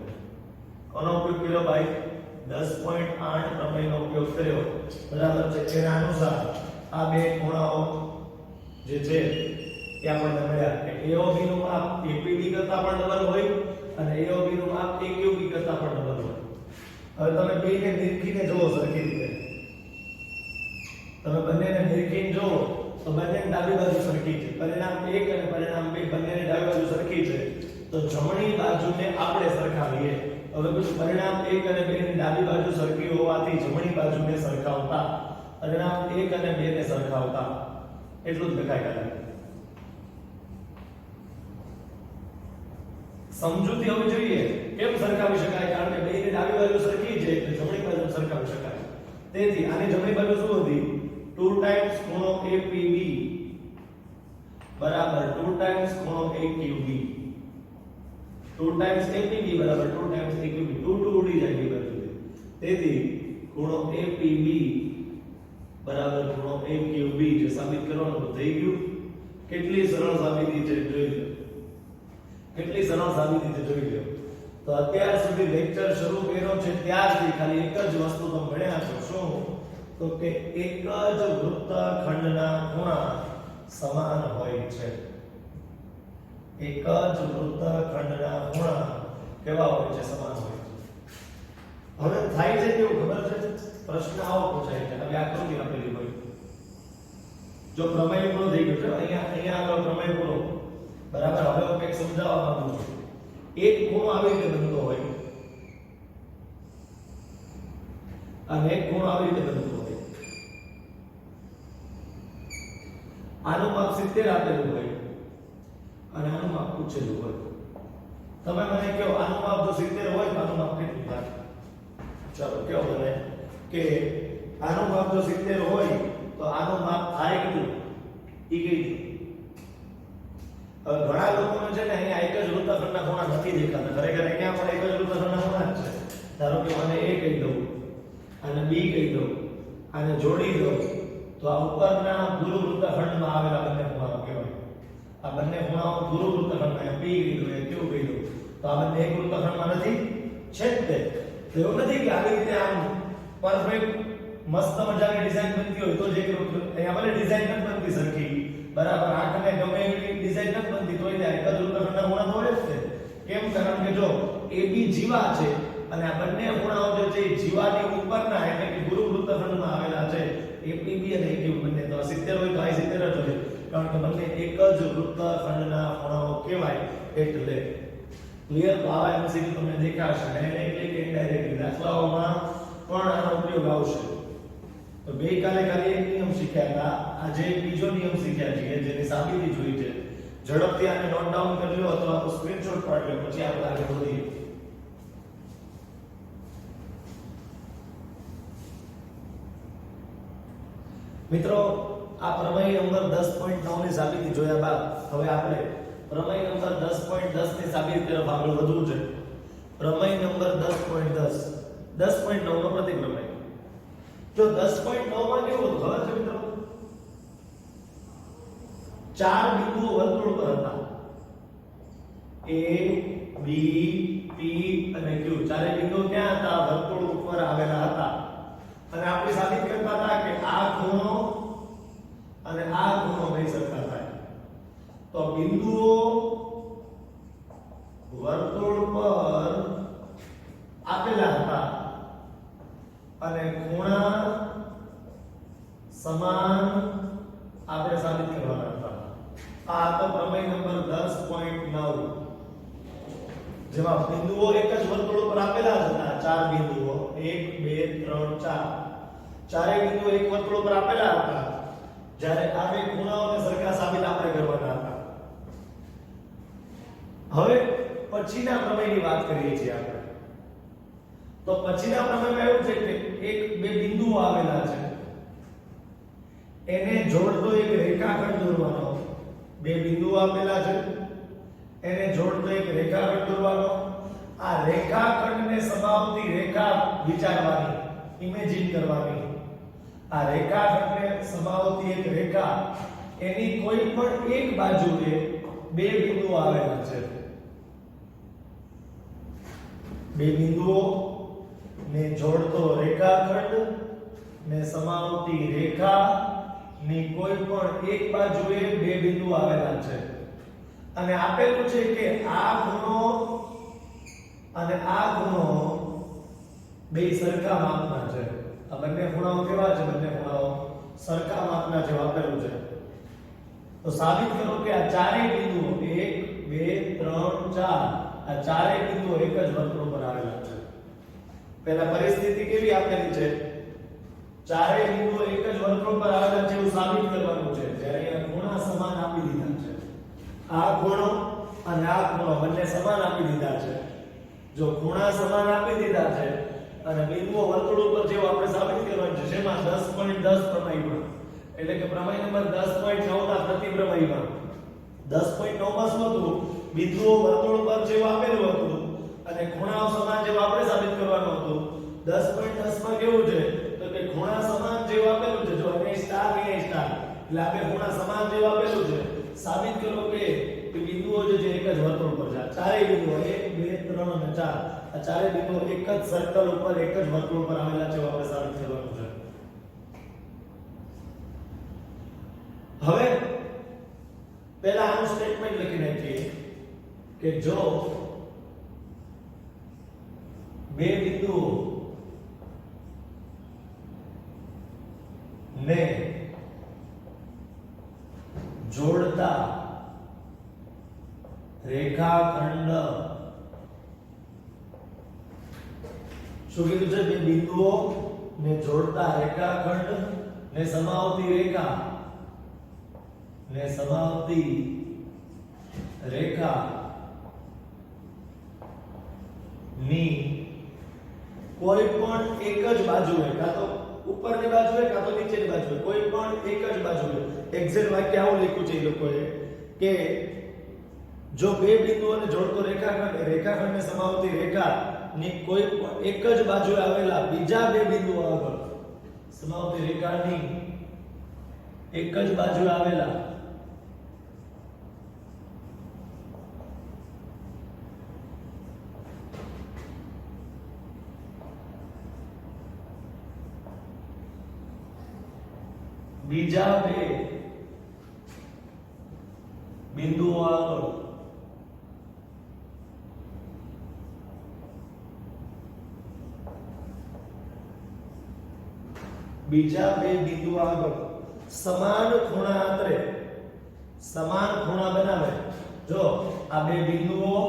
કોનો ઉપયોગ કર્યો ભાઈ? 10.8 પ્રમેયનો ઉપયોગ કર્યો, બરાબર છે. એના અનુસાર આ બે ખૂણાઓ જે છે એ આપણને મળ્યા કે AOB નું માપ APB કરતા પણ ડબલ હોય અને AOB નું માપ AQB કરતા પણ ડબલ હોય. હવે તમે બેને નિરખીને જોવો સરખી રીતે, તમે બંનેને નિરખીને જોવો તો બંનેની ડાબી બાજુ સરખી છે. પરિણામ 1 અને પરિણામ 2 બંનેની ડાબી બાજુ સરખી છે. તો જમણી બાજુને આપણે સરખાવીએ. હવે પછી પરિણામ 1 અને 2 ની ડાબી બાજુ સરખી હોવાથી જમણી બાજુને સરખાવતા, પરિણામ 1 અને 2 ને સરખાવતા, એટલું જ લખાય ખાલી. સમજૂતી હોવી જોઈએ. કેમ સરખાવી શકાય? કારણ કે બેની ડાબી બાજુ સરખી છે એટલે જમણી બાજુ સરખાવી શકાય. તેથી આની જમણી બાજુ શું હતી? 2 ટાઈમ્સ ખૂણો APB બરાબર 2 ટાઈમ્સ ખૂણો AQB. 2 ટાઈમ્સ APB બરાબર 2 ટાઈમ્સ AQB. 2 ઉડી જાય બે બાજુ. તેથી ખૂણો APB બરાબર ખૂણો AQB જે સાબિત કરવાનું થઈ ગયું. કેટલી સરળ સાબિતી છે જોઈ લો. કેટલી સરળ સાબિતી છે જોઈ લો. તો અત્યાર સુધી લેક્ચર શરૂ કર્યો છે ત્યારથી ખાલી એક જ વસ્તુ તમે ભણ્યા છો. શું? તો કે એક જ વૃત્તખંડના ખૂણા સમાન હોય છે. એક જ વૃત્તખંડના ખૂણા કેવા હોય છે? સમાન હોય છે. હવે થાય છે કેવું ખબર છે? પ્રશ્ન આવો પૂછાય છે. હવે આકૃતિ આપેલી હોય, જો પ્રમેય પૂરો થઈ ગયો છે, અહીંયા આગળ પ્રમેય પૂરો, બરાબર. હવે હું કંઈક સમજાવવા માંગુ છું. એક ખૂણો આવી રીતે બનતો હોય અને એક ખૂણો આવી રીતે બનતો હોય. 70 આપેલું હોય અને આનું માપ પૂછેલું હોય, તમે મને કહો આનું માપ જો 70 હોય તો આનું માપ કેટલું થાય? ચાલો કહો મને કે આનું માપ જો 70 હોય તો આનું માપ થાય કેટલું? ઈ કઈ હવે ઘણા લોકોને છે ને અહીંયા એક જ વૃત્તખંડના ખૂણા નથી દેખાતા, ખરેખર અહીંયા પણ એક જ વૃત્તખંડના ખૂણા જ છે. ધારો કે મને A કહી દઉં અને B કહી દઉં અને જોડી દઉં તો આ ઉપરના ગુરુ વૃત્તખંડમાં આવેલા બંને ખૂણાઓ કહેવાય. આ બંને ખૂણાઓ ગુરુ વૃત્તખંડમાં P કહી દઉં Q કહી દઉં તો આ બંને એક વૃત્તખંડમાં નથી છે જ તે. તો એવું નથી કે આવી રીતે આમ પરફેક્ટ મસ્ત મજાની ડિઝાઇન બનતી હોય તો જ એક અહીંયા ભલે ડિઝાઇન નથી બનતી સરખી બરાબર, આંખને ગમે એવી ડિઝાઇન નથી બનતી તોય ત્યાં એક જ વૃત્તખંડના ખૂણા તો હોય જ છે. કેમ? કારણ કે જો AB જીવા છે અને આ બંને ખૂણાઓ જે છે એ જીવાની ઉપરના એટલે કે ગુરુ વૃત્તખંડમાં આવેલા છે. APB અને AQ બંને તો 70 હોય તો આ 70 જ હોય, કારણ કે બંને એક જ વૃત્તખંડના ખૂણાઓ કહેવાય એટલે. ક્લિયર? તો આવા એમસીક્યુ તમને દેખાશે ડાયરેક્ટલી કે ઇનડાયરેક્ટલી દાખલાઓમાં પણ આનો ઉપયોગ આવશે. તો ગઈકાલે ખાલી એક નિયમ શીખ્યા હતા, આજે એક બીજો નિયમ શીખ્યા છીએ જેની સાબિતી જોઈ છે. ઝડપથી આને નોટ ડાઉન કરી લો અથવા તો સ્ક્રીનશોટ પાડી લો પછી આપણે આગળ વધીએ. મિત્રો આ પ્રમેય નંબર 10.9 ની સાબિતી જોયા બાદ હવે આપણે પ્રમેય નંબર 10.10 ની સાબિતી તરફ આગળ વધવું છે. પ્રમેય નંબર 10.10 10.9 નો પ્રતિપ્રમેય. જો 10.9 માં કેવું હતું ખબર છે મિત્રો? ચાર બિંદુઓ વર્તુળ પર હતા. A B P અને Q ચારે બિંદુઓ ક્યાં હતા? વર્તુળ ઉપર આવેલા હતા. અને આપણે સાબિત કરતા હતા કે આ ખૂણો અને આ ખૂણો બે સરખા થાય. તો બિંદુઓ વર્તુળ પર આપેલા હતા અને ખૂણા સમાન આપણે સાબિત કરવાના હતા. આ તો પ્રમેય નંબર 10.9 જેમાં બિંદુઓ એક જ વર્તુળ પર આપેલા હતા. ચાર બિંદુઓ 1 2 3 4 ચારે બિંદુઓ એક વર્તુળ પર આપેલા હતા. જ્યારે આ બે ખૂણાઓને સરખા સાબિત આપણે કરવાના હતા. હવે પછીના પ્રમેયની વાત કરીએ છીએ આપણે. તો પછીના પ્રમેયમાં એવું છે કે એક બે બિંદુઓ આવેલા છે, એને જોડતો એક રેખાખંડ દોરવાનો. બે બિંદુઓ આપેલા છે, એને જોડતો એક રેખાખંડ દોરવાનો. આ રેખાખંડને સમાવતી રેખા વિચારવાની, ઇમેજિન કરવાની. આ રેખાખંડને સમાવતી એક રેખા એની કોઈ પણ એક બાજુએ બે બિંદુઓ આવેલા છે. બે બિંદુઓ ને જોડતો રેખાખંડ ને સમાવતી રેખા ની કોઈ પણ એક બાજુએ બે બિંદુ આવેલા છે અને આપેલું છે કે આ ખૂણો અને આ ખૂણો બે સરખા માપના છે. આ બંને ખૂણાઓ કેવા છે? બંને ખૂણાઓ સરખા માપના છે આપેલું છે. તો સાબિત કરો કે આ ચારેય બિંદુઓ 1 2 3 4 આ ચારેય બિંદુઓ એક જ વર્તુળ પર આવેલા છે. પહેલા પરિસ્થિતિ કેવી આપેલી છે? ચારેય બિંદુઓ એક જ વર્તુળ પર આવેલા છે એવું સાબિત કરવાનું છે. જ્યારે અહીંયા ખૂણા સમાન આપી દીધા છે. આ ખૂણો અને આ ખૂણો બંને સમાન આપી દીધા છે. જો ખૂણા સમાન આપી દીધા છે અને બિંદુઓ વર્તુળ ઉપર જેવું આપણે સાબિત કરવાનું છે. શેમાં? 10.10 પ્રમેયમાં. એટલે કે પ્રમેય નંબર 10.9 ના પ્રતિપ્રમેયમાં 10.9 માં શું હતું? બિંદુઓ વર્તુળ પર જેવું આપેલું હતું અને ખૂણાઓ સમાન જેવું આપણે સાબિત કરવાનું હતું. 10.10 માં કેવું છે? તો કે ખૂણા સમાન જેવું આપેલું છે. જો અહીંયા સ્ટાર અહીંયા સ્ટાર એટલે આપણે ખૂણા સમાન જેવું આપેલું છે. સાબિત કરો કે બિંદુઓ જે છે એક જ વર્તુળ પર છે. ચારેય બિંદુઓ 1 2 3 અને 4 આ ચારેય બિંદુઓ એક જ સર્કલ ઉપર એક જ વર્તુળ પર આવેલા છે એવું આપણે સાબિત કરવાનું છે. હવે પહેલા આનું સ્ટેટમેન્ટ લખી નાખીએ કે જો બે બિંદુઓ ને જોડતા રેખાખંડ, શું કીધું છે? બે બિંદુઓ ને જોડતા રેખાખંડ ને સમાવતી રેખા ને સમાવતી રેખા ની કોઈ પણ એક જ બાજુએ કાં તો ઉપરની બાજુએ કાં તો નીચેની બાજુએ કોઈ પણ એક જ બાજુએ એક્ઝેક્ટ વાક્ય આવું લખ્યું છે એ લોકોએ કે જો બે બિંદુઓને જોડતો રેખાખંડને સમાવતી રેખાની કોઈ પણ એક જ બાજુએ આવેલા બીજા બે બિંદુઓ આગળ સમાવતી રેખાની એક જ બાજુએ આવેલા બીજા બે બિંદુઓ આગળ સમાન ખૂણા આંતરે સમાન ખૂણા બનાવે જો આ બે બિંદુઓ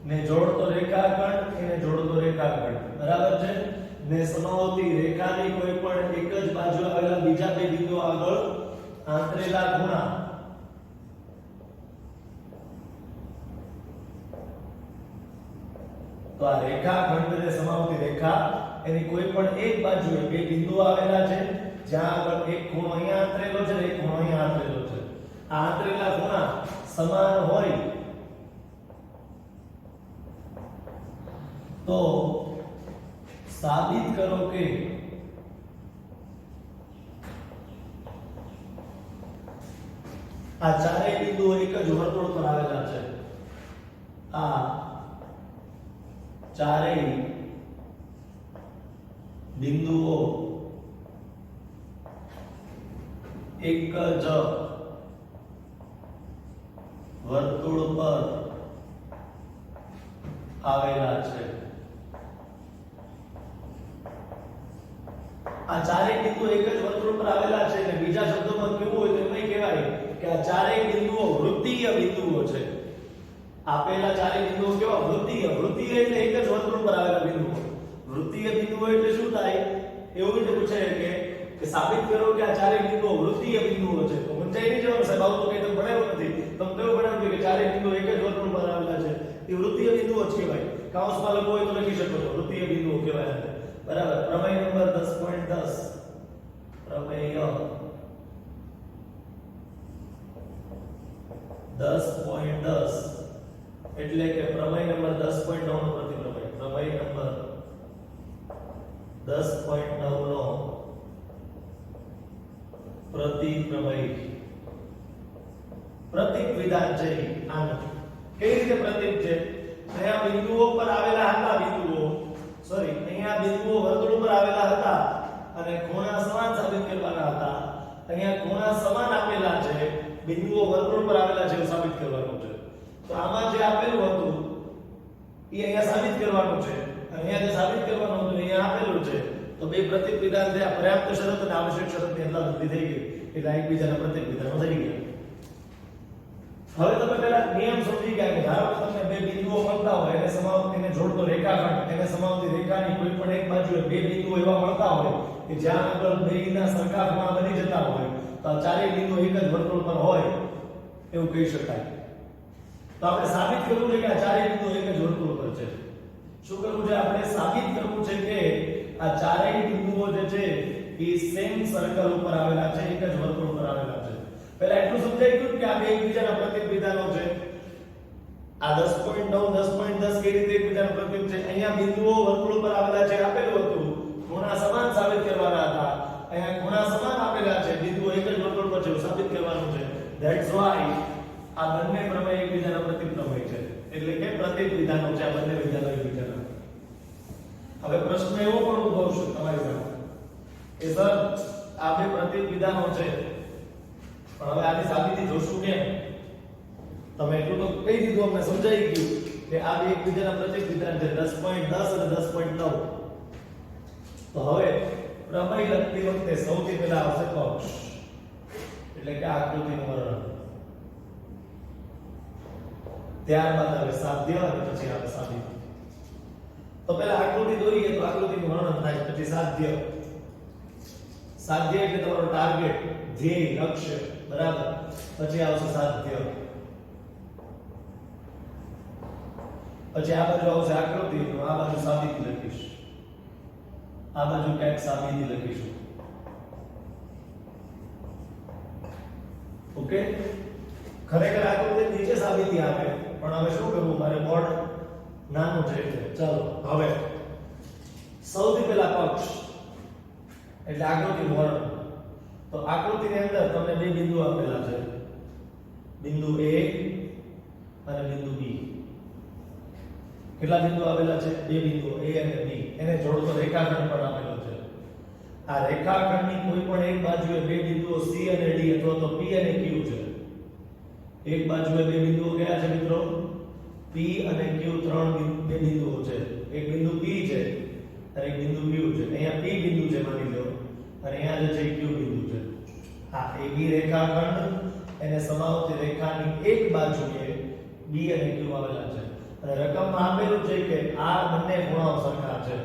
ને જોડતો રેખાખંડ એને જોડતો રેખાખંડ બરાબર છે ને સમાવતી રેખાની કોઈ પણ એક જ બાજુ આવેલા બીજા બે બિંદુઓ આગળ આંતરેલા ખૂણા તો આ રેખાખંડને સમાવતી રેખા એની કોઈ પણ એક બાજુએ બે બિંદુઓ આવેલા છે જ્યાં આગળ એક ખૂણો અહીંયા આંતરેલો છે એક ખૂણો અહીંયા આંતરેલો છે આ આંતરેલા ખૂણા સમાન હોય તો સાબિત કરો કે આ ચારેય બિંદુઓ એક જ વર્તુળ પર આવેલા છે આ ચારેય બિંદુઓ એક જ વર્તુળ પર આવેલા છે આ ચારેય બિંદુઓ એક જ વર્તુળ પર આવેલા છે અને બીજા શબ્દોમાં કેવું હોય તો એમ કહેવાય કે આ ચારેય બિંદુઓ વૃત્તીય બિંદુઓ છે આપેલા ચારેય બિંદુઓ કેવા વૃત્તીય એટલે એક જ વર્તુળ પર આવેલા બિંદુઓ વૃત્તીય બિંદુઓ એટલે શું થાય એવું રીતે પૂછાય કે સાબિત કરો કે આ ચારેય બિંદુઓ વૃત્તીય બિંદુઓ છે તો મુંજાઈ નહીં જવાનું સાહેબ આવું તો કઈ તો ભણાવ્યું નથી તમે કેવું ભણાવ્યું કે ચારેય બિંદુઓ એક જ વર્તુળ પર આવેલા છે એ વૃત્તીય બિંદુઓ જ કહેવાય કૌંસમાં લખો હોય તો લખી શકો છો વૃત્તીય બિંદુઓ કહેવાય બરાબર પ્રમેય નંબર 10.10 પ્રમેય 10.10 એટલે કે પ્રમેય નંબર 10.9 નો પ્રતિપ્રમેય પ્રમેય નંબર 10.9 નો પ્રતિપ્રમેય પ્રતીક વિધાન છે આનું કેવી રીતે પ્રતીક છે અહીંયા બિંદુઓ પર આવેલા હતા અહીંયા બિંદુઓ વર્તુળ પર આવેલા હતા અને ખૂણા સમાન સાબિત કરવાના હતા અહીંયા ખૂણા સમાન આપેલા છે બિંદુઓ વર્તુળ પર આવેલા છે એવું સાબિત કરવાનું છે તો આમાં જે આપેલું હતું એ અહીંયા સાબિત કરવાનું છે અહીંયા જે સાબિત કરવાનું હતું અહીંયા આપેલું છે તો બે પ્રતીક વિધાન છે પર્યાપ્ત શરત અને આવશ્યક શરતની અદલાબદલી થઈ ગઈ એટલે એકબીજાના પ્રતીક વિધાનો થઈ ગયા હવે તમે પહેલા નિયમ સમજી ગયા કે ધારો કે તમને બે બિંદુઓ મળતા હોય એને સમાવતીને જોડતો રેખાખંડ એને સમાવતી રેખાની કોઈ પણ એક બાજુએ બે બિંદુઓ એવા મળતા હોય કે જ્યાં આગળ બેના સરખા ખૂણા બની જતા હોય તો આ ચારેય બિંદુઓ એક જ વર્તુળ પર હોય એવું કહી શકાય તો આપણે સાબિત કરવું છે કે આ ચારેય બિંદુઓ એક જ વર્તુળ પર છે શું કરવું છે આપણે સાબિત કરવું છે કે આ ચારેય બિંદુઓ જે છે એ સેમ સર્કલ ઉપર આવેલા છે એક જ વર્તુળ પર આવેલા છે પહેલા એટલું સમજાઈ ગયું કે આ બે એકબીજાના પ્રતીક વિધાનો છે આ 10.9 10.10 કઈ રીતે એકબીજાના પ્રતીક છે અહીંયા બિંદુઓ વર્તુળ પર આવેલા છે આપેલું હતું ખૂણા સમાન સાબિત કરવાના હતા અહીંયા ખૂણા સમાન આપેલા છે બિંદુઓ એક જ વર્તુળ પર છે સાબિત કરવાનું છે ધેટ્સ વાય આ બંને પ્રમેય એકબીજાના પ્રતીક પ્રમેય છે એટલે કે પ્રતીક વિધાનો છે આ બંને વિધાનો એકબીજાના હવે પ્રશ્ન એવો પણ ઉદ્ભવશે તમારી સામે કે સર આ બે પ્રતીક વિધાનો છે પણ હવે આની સાબિતી જોશું કેમ તમે એટલું તો કહી દીધું અમને સમજાઈ ગયું કે આ બે એકબીજાના પ્રતીક વિધાન છે 10.10 અને 10.9 તો હવે પ્રમેય લખતી વખતે સૌથી પહેલા આવશે પક્ષ એટલે કે આકૃતિનું વર્ણન ત્યારબાદ આવે સાધ્ય અને પછી આવે સાબિતી તો પહેલા આકૃતિ દોરીએ તો આકૃતિનું વર્ણન થાય પછી સાધ્ય એટલે તમારો ટાર્ગેટ ધ્યેય લક્ષ્ય બરાબર પછી આવશે સાધ્ય પછી આ બાજુ આવશે આકૃતિ તો આ બાજુ સાબિતી લખીશ આ બાજુ કંઈક સાબિતી લખીશું ઓકે ખરેખર આકૃતિ નીચે સાબિતી આપે પણ હવે શું કરવું મારે બોર્ડ નાનું છે ચાલો હવે સૌથી પહેલા પક્ષ એટલે આકૃતિનું વર્ણન તો આકૃતિની અંદર તમને બે બિંદુ આપેલા છે બિંદુ A અને બિંદુ B કેટલા બિંદુ આવેલા છે બે બિંદુ A અને B એને જોડતો રેખાખંડ પણ આપેલો છે આ રેખાખંડની કોઈ પણ એક બાજુએ બે બિંદુઓ C અને D અથવા તો P અને Q છે એક બાજુએ બે બિંદુઓ કયા છે મિત્રો P અને Q ત્રણ બે બિંદુઓ છે એક બિંદુ P છે અને એક બિંદુ Q છે અહીંયા P બિંદુ છે માની લો અને અહીંયા જે છે Q બિંદુ છે આ AB રેખાખંડ એને સમાવતી રેખાની એક બાજુએ B અને Q આવેલા છે અને રકમમાં આપેલું છે કે આ બંને ખૂણાઓ સરખા છે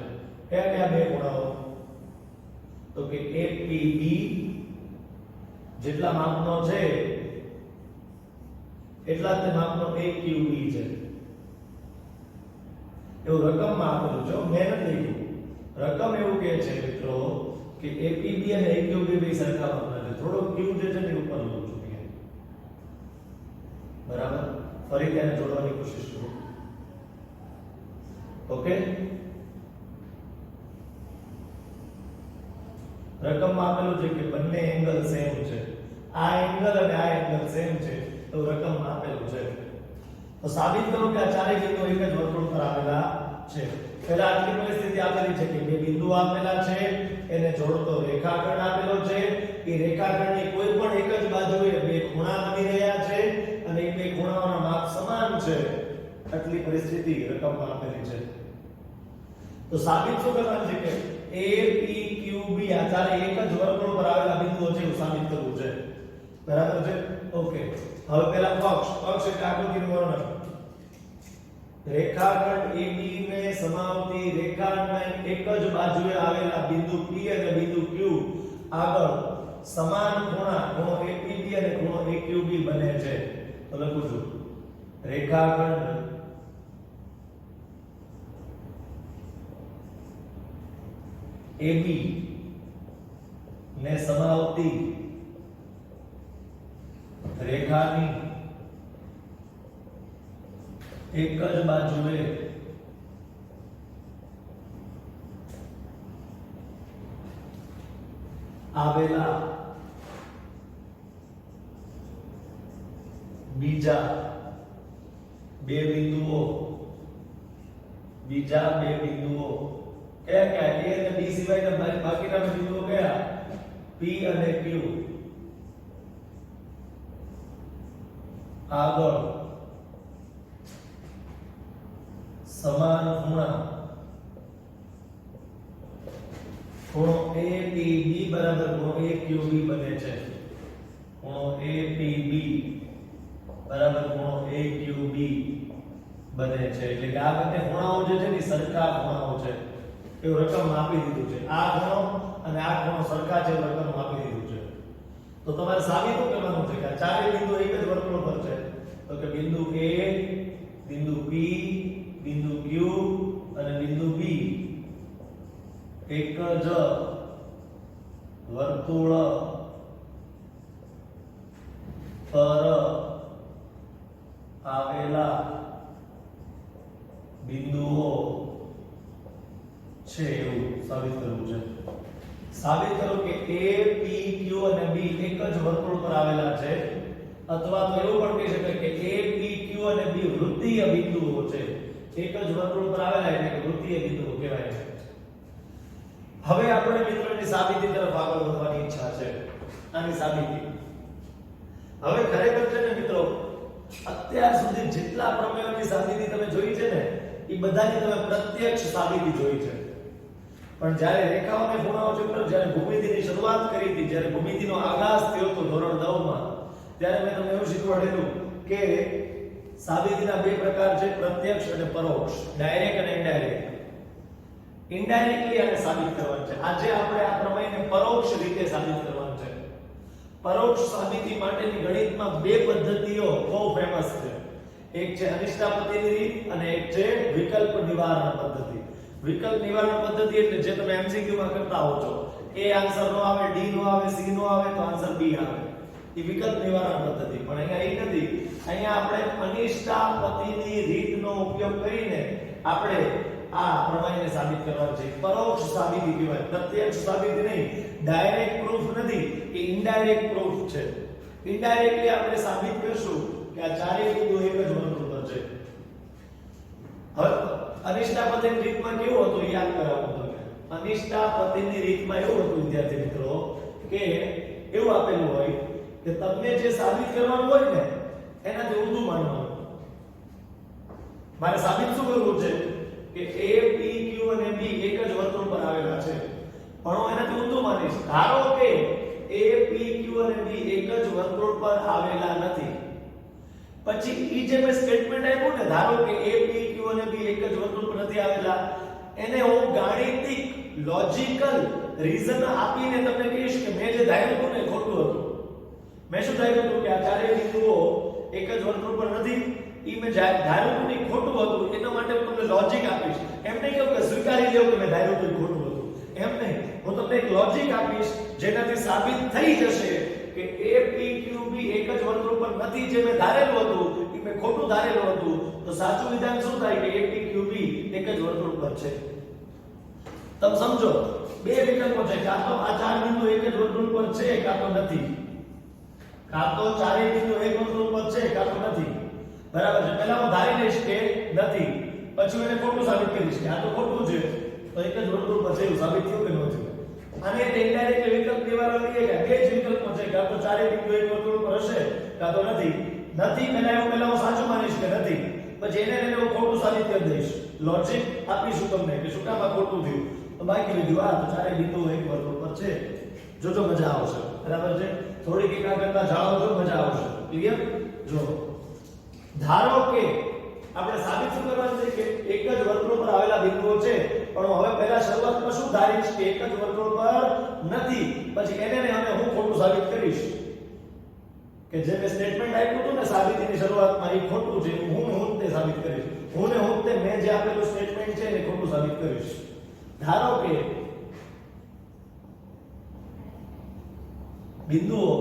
કયા કયા બે ખૂણાઓ તો કે APB જેટલા માપનો છે એટલા જ માપનો AQB છે એવું રકમમાં આપેલું છે મેં નથી લખ્યું રકમ એવું કહે છે મિત્રો કે APB અને AQB બે સરખા માપના છે થોડો Q જે છે ને ઉપર લઉં છું બરાબર ફરી તેને જોડવાની કોશિશ કરો ઓકે રકમમાં આપેલું છે કે બંને એંગલ સેમ છે આ એંગલ અને આ એંગલ સેમ છે તો રકમમાં આપેલું છે તો સાબિત કરો કે આ ચારે બિંદુઓ એક જ વર્તુળ પર આવેલા છે પહેલા આટલી પરિસ્થિતિ આપેલી છે કે બે બિંદુ આપેલા છે એને જોડતો રેખાખંડ આપેલો છે એ રેખાખંડની કોઈ પણ એક જ બાજુએ બે ખૂણા બની રહ્યા છે અને એ બે ખૂણાઓના માપ સમાન છે આટલી પરિસ્થિતિ રકમમાં આપેલી છે તો સાબિત શું કરવાનું છે કે APQB આ ચારે એક જ વર્તુળ પર આવેલા બિંદુઓ છે એવું સાબિત કરવું છે બરાબર છે ઓકે હવે પહેલા પક્ષ એટલે આકૃતિનું વર્ણન રેખાખંડ AB ને સમાવતી રેખાના એક જ બાજુએ આવેલા બિંદુ P અને બિંદુ Q આગળ સમાન ખૂણો APB અને ખૂણો AQB બને છે તો લખું છું રેખાખંડ AB ને સમાવતી રેખાની એક જ બાજુએ આવેલા બીજા બે બિંદુઓ કયા કયા A અને B સિવાયના બાકીના બિંદુઓ કયા P અને Q આગળ સમાન ખૂણો APB બરાબર ખૂણો AQB બને છે ખૂણો APB બરાબર ખૂણો AQB બને છે એટલે કે આ બંને ખૂણાઓ જે છે ને સરખા ખૂણાઓ છે એવું રકમ આપી દીધું છે આ ખૂણો અને આ ખૂણો સરખા છે એવું રકમ આપી દીધું છે તો તમારે સાબિત કરવાનું છે કે આ ચારે બિંદુ એક જ વર્તુળ પર છે તો કે બિંદુ A બિંદુ P બિંદુ Q અને બિંદુ B એક જ વર્તુળ પર આવેલા બિંદુઓ છે એવું સાબિત કરવું છે સાબિત કરો કે A P Q અને B એક જ વર્તુળ પર આવેલા છે અથવા તો એવું પણ કહી શકાય કે A P Q અને B વૃત્તીય બિંદુઓ છે એક જ વર્તુળ પર આવેલા એટલે કે વૃત્તીય બિંદુઓ કહેવાય છે હવે આપણે મિત્રોની સાબિતી તરફ આગળ વધવાની ઈચ્છા છે આની સાબિતી હવે ખરેખર છે ને મિત્રો અત્યાર સુધી જેટલા પ્રમેયોની સાબિતી તમે જોઈ છે ને એ બધાની તમે પ્રત્યક્ષ સાબિતી જોઈ છે પણ જ્યારે રેખાઓ અને ખૂણાઓ ચિત્ર જ્યારે ભૂમિતિની શરૂઆત કરી હતી જ્યારે ભૂમિતિનો આગાસ થયો હતો ધોરણ 9 માં ત્યારે મેં તમને એવું શીખવાડેલું કે સાબિતીના બે પ્રકાર છે પ્રત્યક્ષ અને પરોક્ષ ડાયરેક્ટ અને ઇનડાયરેક્ટ ઇનડાયરેક્ટલી આને સાબિત કરવાનું છે આજે આપણે આ પ્રમેયને પરોક્ષ રીતે સાબિત કરવાનું છે પરોક્ષ સાબિતી માટેની ગણિતમાં બે પદ્ધતિઓ બહુ ફેમસ છે. એક છે અનિષ્ટાપતિની રીત અને એક છે વિકલ્પ નિવારણ પદ્ધતિ. વિકલ્પ નિવારણ પદ્ધતિ એટલે જે તમે MCQ માં કરતા હો છો, એ આન્સર નો આવે, ડી નો આવે, સી નો આવે તો આન્સર બી આવે. એ વિકલ્પ નિવારણ પદ્ધતિ. પણ અહીંયા એ નથી. અહીંયા આપણે અનિષ્ટાપતિની રીતનો ઉપયોગ કરીને આપણે આ પ્રમેયને સાબિત કરવાનું છે. પરોક્ષ સાબિતી કહેવાય, પ્રત્યક્ષ સાબિતી નહીં. ડાયરેક્ટ પ્રૂફ નથી, એ ઇનડાયરેક્ટ પ્રૂફ છે. ઇનડાયરેક્ટલી આપણે સાબિત કરશું કે આ ચારેય બિંદુ એક જ વર્તુળ પર છે. હવે અનિષ્ટાપતિની રીતમાં કેવું હતું યાદ કરાવું તમને. અનિષ્ટાપતિની રીતમાં એવું હતું વિદ્યાર્થી મિત્રો કે એવું આપેલું હોય કે તમને જે સાબિત કરવાનું હોય ને એનાથી ઊંધું માનવાનું. મારે સાબિત શું કરવું છે કે A P Q અને B એક જ વર્તુળ પર આવેલા છે, પણ હું એનાથી ઊંધું માનીશ. ધારો કે A P Q અને B એક જ વર્તુળ પર આવેલા નથી, પછી ઈ જે મેં સ્ટેટમેન્ટ આપ્યું ને, ધારો કે A P Q અને B એક જ વર્તુળ પર નથી આવેલા, એને હું ગાણિતિક લોજિકલ રીઝન આપીને તમને કહીશ કે મેં જે ધાર્યું હતું ને ખોટું હતું. મેં શું ધાર્યું હતું કે આ ચારેય બિંદુઓ એક જ વર્તુળ પર નથી, ઈ મેં ધાર્યું હતું ને ખોટું હતું. એના માટે હું તમને લોજિક આપીશ. એમ નહીં કહું કે સ્વીકારી લ્યો કે મેં ધાર્યું હતું ખોટું હતું, એમ નહીં. હું તમને એક લોજિક આપીશ જેનાથી સાબિત થઈ જશે કે A P Q B એક જ વર્તુળ પર નથી. જે મેં ધારેલું હતું એ મેં ખોટું ધારેલું હતું. તો સાચું વિધાન શું થાય કે A P Q B એક જ વર્તુળ પર છે. તમે સમજો, બે વિકલ્પો છે. કાં તો આ ચાર બિંદુ એક જ વર્તુળ પર છે, કાં તો નથી. કાં તો ચારેય બિંદુ એક વર્તુળ પર છે, કાં તો નથી. બરાબર છે. પહેલા હું ધારી લઈશ કે નથી, પછી હું એને ખોટું સાબિત કરીશ કે આ તો ખોટું છે, તો એક જ વર્તુળ પર છે એવું સાબિત થયું કે ન થયું. અને ઇનડાયરેક્ટ વિકલ્પ નિવારણ લઈએ કે બે જ વિકલ્પો છે, કાં તો ચારેય બિંદુ એક વર્તુળ પર હશે, કાં તો નથી. નથી પહેલા હું સાચું માનીશ કે નથી, પછી એને હું ખોટું સાબિત કરી દઈશ. લોજિક આપીશું તમને કે શું કામ આ ખોટું થયું. તો બાકી લીધું આ તો ચારેય બિંદુ એક વર્તુળ પર છે. જોજો મજા આવશે. બરાબર છે. થોડીક એકાગ્રતા જાળવજો, મજા આવશે. ક્લિયર? જો ધારો કે આપણે સાબિત શું કરવાનું છે કે એક જ વર્તુળ પર આવેલા બિંદુઓ છે, પણ હું હવે પહેલા શરૂઆતમાં શું ધારીશ કે એક જ વર્તુળ પર નથી, પછી એને હવે હું ખોટું સાબિત કરીશ કે જે મેં સ્ટેટમેન્ટ આપ્યું હતું ને સાબિતીની શરૂઆતમાં એ ખોટું છે. હું તે સાબિત કરીશ. હું તે મેં જે આપેલું સ્ટેટમેન્ટ છે એને ખોટું સાબિત કરીશ. ધારો કે બિંદુઓ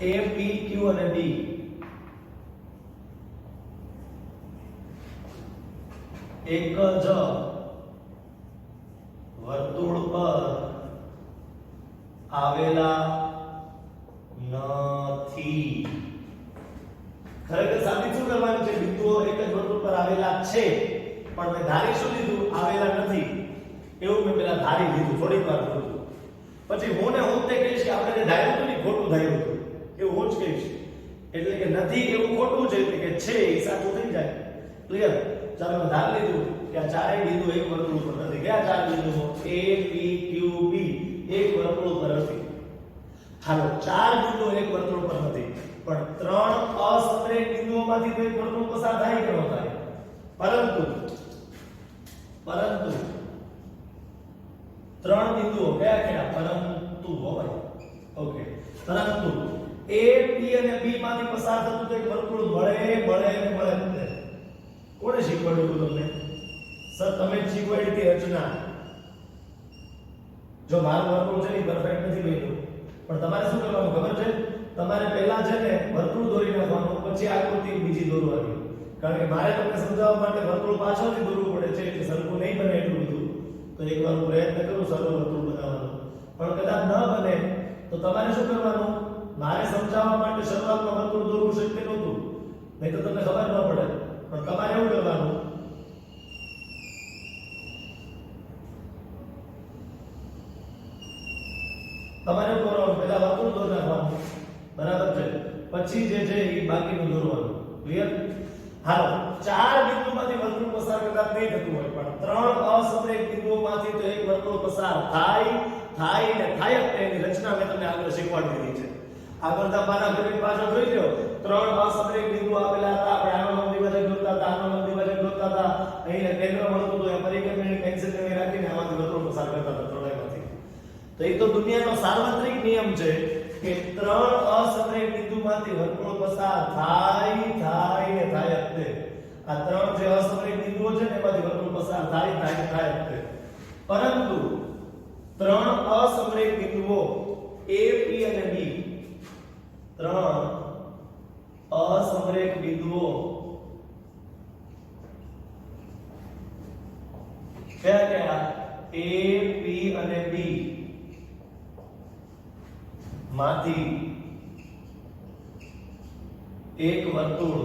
A P Q અને B એક જ વર્તુળ પર આવેલા નથી. ખરેખર સાબિત શું કરવાનું છે? બિંદુઓ એક જ વર્તુળ પર આવેલા છે, પણ મેં ધારી શું લીધું? આવેલા નથી. એવું મેં પેલા ધારી લીધું, થોડીક વાર લીધું. પછી હું તે કહીશ કે આપણે ધાર્યું હતું ને ખોટું ધાર્યું હતું, એવું હું જ કહીશ. એટલે કે નથી એવું ખોટું છે, એટલે કે છે એ સાચું થઈ જાય. ક્લિયર? ચાલો મેં ધાર લીધું કે આ ચારેય બિંદુ એક વર્તુળ પર નથી. કયા ચાર બિંદુઓ? A P Q B એક વર્તુળ પર નથી. હાલો, ચાર બિંદુ એક વર્તુળ પર નથી, પણ ત્રણ અસમરેખ બિંદુઓમાંથી તો એક વર્તુળ પસાર થાય કે ન થાય? પરંતુ ત્રણ બિંદુઓ કયા? પરંતુ હોય. ઓકે, પરંતુ A P અને B માંથી પસાર થતું તો એક વર્તુળ મળે. કોણે શીખવાડ્યું તમને? સર તમે જ શીખવાડી હતી રચના. જો મારું વર્તુળ છે ને પરફેક્ટ નથી બન્યું, પણ તમારે શું કરવાનું ખબર છે? તમારે પહેલા છે ને વર્તુળ દોરી નાખવાનું, પછી આકૃતિ બીજી દોરવાની. કારણ કે મારે તમને સમજાવવા માટે વર્તુળ પાછળથી દોરવું પડે છે, એટલે સરખું નહીં બને એટલું બધું. તો એકવાર હું પ્રયત્ન કરું સરળ વર્તુળ બનાવવાનો, પણ કદાચ ન બને તો તમારે શું કરવાનું? મારે સમજાવવા માટે શરૂઆતમાં વર્તુળ દોરવું શક્ય નહોતું, નહીં તો તમને ખબર ન પડે. પણ તમારે એવું કરવાનું, તમારે એવું કરવાનું, પહેલા વર્તુળ દોરી નાખવાનું. બરાબર છે? પછી જે છે એ બાકીનું દોરવાનું. ક્લિયર? હાલો, ચાર બિંદુમાંથી વર્તુળ પસાર કદાચ નહીં થતું હોય, પણ ત્રણ અસમરેખ બિંદુઓમાંથી તો એક વર્તુળ પસાર થાય ને થાય જ. તેની રચના મેં તમને આગળ શીખવાડી દીધી છે. આગળ પાના ફેરવી પાછળ જોઈ લો. ત્રણ અસમરેખ બિંદુ આવેલા હતા, આપણે આનો લંબ દ્વિભાજક દોરતા હતા, આનો લંબ દ્વિભાજક દોરતા હતા. અહીં કેન્દ્ર મળતું હતું, એ પરિઘ પેન્સિલ રાખીને આમાંથી વર્તુળ પસાર કરતા હતા ત્રણેયમાંથી. તો એ તો દુનિયાનો સાર્વત્રિક નિયમ છે કે ત્રણ અસમરેખ બિંદુમાંથી વર્તુળ પસાર થાય જ તે. આ ત્રણ જે અસમરેખ બિંદુઓ છે ને એમાંથી વર્તુળ પસાર થાય જ તે. પરંતુ ત્રણ અસમરેખ બિંદુઓ A, P અને B, ત્રણ અસમરેખ બિંદુઓ કયા કયા? A, P અને B માંથી એક વર્તુળ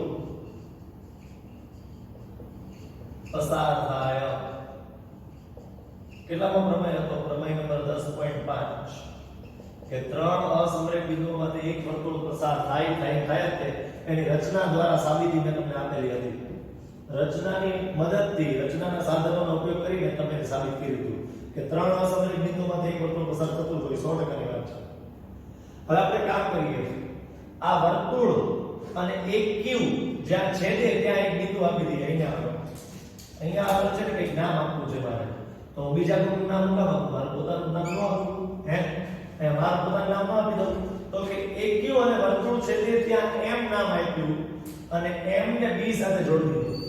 પસાર થાય. કેટલામો પ્રમેય હતો? પ્રમેય નંબર 10.5 કે ત્રણ અસમરેખ બિંદુઓમાંથી એક વર્તુળ પસાર થાય તે એની રચના દ્વારા સાબિતી મેં તમને આપેલી હતી. રચનાની મદદથી, રચનાના સાધનોનો ઉપયોગ કરીને તમે સાબિત કર્યું હતું કે ત્રણ અસમરેખ બિંદુઓમાંથી એક વર્તુળ પસાર થતું હોય. 100% ની વાત છે. હવે આપણે કામ કરીએ. આ વર્તુળ અને એક ક્યુ જ્યાં છેદે ત્યાં એક બિંદુ આપી દઈએ. અહીંયા આગળ છે ને કંઈક નામ આપવું છે મારે, તો હું બીજા કોઈનું નામ ન આપું, મારું પોતાનું નામ ન આપું. મારું પોતાનું નામ ન આપી દઉં તો કે એક ક્યુ અને વર્તુળ છેદે ત્યાં એમ નામ આપ્યું અને એમ ને બી સાથે જોડી દીધું.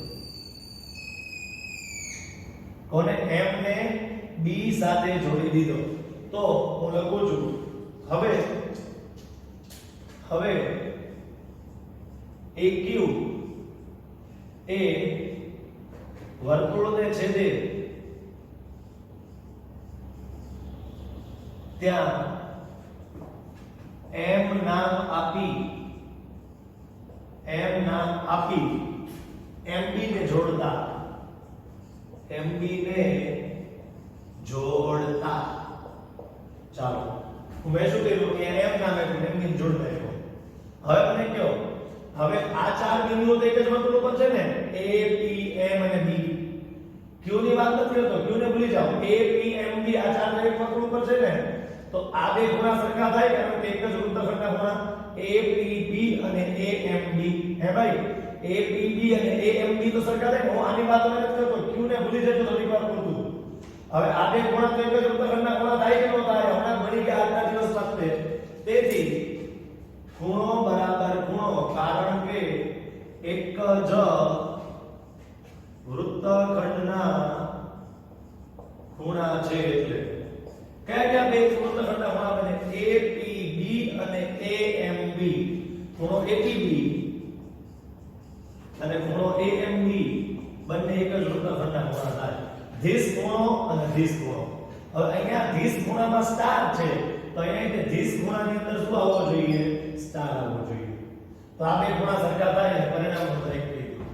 કોને? એમ ને બી સાથે જોડી દીધો. તો હું લખું છું હવે AQ એ વર્તુળને છેદે ત્યાં એમ નામ આપી MB ને જોડતા ચાલો મેં શું કર્યું કે એમ નામ આપ્યું, MB ને જોડતા આવ્યો. હવે મને કહો, હવે આ ચાર બિંદુઓ તો એક જ વર્તુળ ઉપર છે ને, A, P, M અને B. Q ની વાત નથી કરતો, Q ને ભૂલી જાઓ. A, P, M, B આ ચાર એક વર્તુળ ઉપર છે ને, તો આ બે ખૂણા સરખા થાય કારણ કે એક જ વૃત્તખંડના ખૂણા APB અને AMB. હે ભાઈ, APB અને AMB તો સરખા થાય. હું આની વાત નથી કરતો, Q ને ભૂલી જજો થોડીક વાર પૂરતું. હવે આ બે ખૂણા તો એક જ વૃત્તખંડના ખૂણા થાય કે ન થાય? હમણાં ભણી ગયા આજના દિવસ માટે. તેથી ખૂણો બરાબર ખૂણો, કારણ કે એક જ વૃત્તખંડના ખૂણા છે. એટલે કયા બે વૃત્તખંડના ખૂણા બને? APB અને AMB. ખૂણો APB અને ખૂણો AMB બંને એક જ વૃત્તખંડના ખૂણા થાય. ધીસ ખૂણો અને ધીસ ખૂણો. હવે અહીંયા ધીસ ખૂણામાં સ્ટાર છે, તો અહીંયા ધીસ ખૂણાની અંદર શું આવવો જોઈએ? સ્ટાર આવવો જોઈએ. તો આ બે ખૂણા સરખા થાય અને પરિણામ નંબર 1 કહી દો.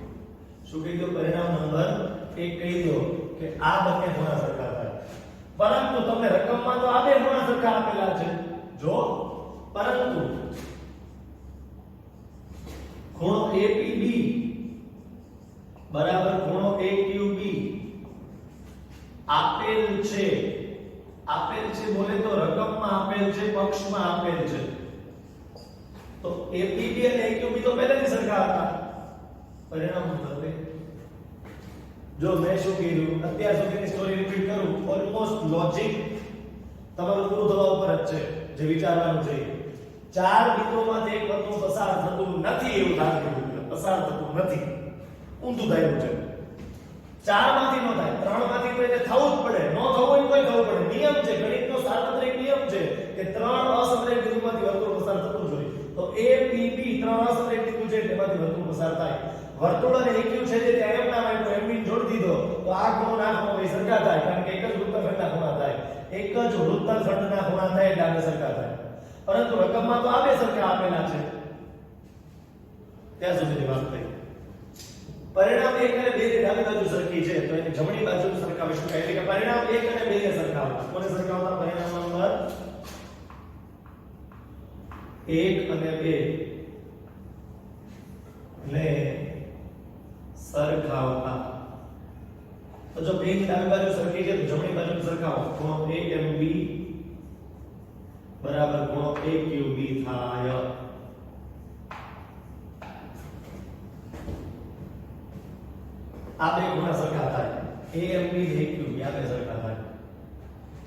શું કહી દો? પરિણામ નંબર 1 કહી દો કે આ બંને ખૂણા સરખા થાય. પરંતુ તમને રકમમાં તો આ બે ખૂણા સરખા આપેલા છે જો, પરંતુ ખૂણો APB બરાબર ખૂણો AQB આપેલ છે બોલે તો રકમમાં આપેલ છે, પક્ષમાં આપેલ છે. તો APB અને AQB તો પહેલેથી સરખા હતા. પરિણામ નંબર 2. જો મેં શું કર્યું, અત્યાર સુધીની સ્ટોરી રિપીટ કરું, ઓલમોસ્ટ લોજિક તમારું પૂરું થવા ઉપર જ છે. જે વિચારવાનું છે, ચાર બિંદુઓમાંથી એક વર્તુળ પસાર થતું નથી એવું લાગ્યું, પસાર થતું નથી, ઊંધું થયું છે. ચારમાંથી નો થાય, ત્રણમાંથી તો એને થવું જ પડે. નો થવું હોય કોઈ થવું પડે. નિયમ છે, ગણિતનો સાર્વત્રિક નિયમ છે કે ત્રણ અસમરેખ બિંદુમાંથી વર્તુળ પસાર થતું જોઈએ. તો APB ત્રણ અસમરેખ બિંદુ છે તેમાંથી વર્તુળ પસાર થાય. વર્તુળ અને AQ છે જે ત્યાં એમ નામ આપ્યું, MB જોડી દીધો, તો આ ખૂણો ના ખૂણો એ સરખા થાય કારણ કે એક જ વૃત્તખંડના ખૂણા થાય. એક જ વૃત્તખંડના ખૂણા થાય એટલે આ સરખા થાય. પરંતુ રકમમાં તો આ બે સરખા આપેલા છે. ત્યાં સુધીની વાત થઈ. પરિણામ 1 અને 2 ની ડાબી બાજુ સરખી છે, તો એની જમણી બાજુ સરખાવી શકાય. એટલે કે પરિણામ 1 અને 2 ને સરખાવવા. કોને સરખાવવા? પરિણામ નંબર 1 અને 2 ને સરખાવવા. તો જો બે ની ડાબી બાજુ સરખી છે તો જમણી બાજુ સરખાવો. ખૂણો AMB બરાબર ખૂણો AQB થાય. આ બે ખૂણા સરખા થાય, AMB અને AQB આ બે સરખા થાય.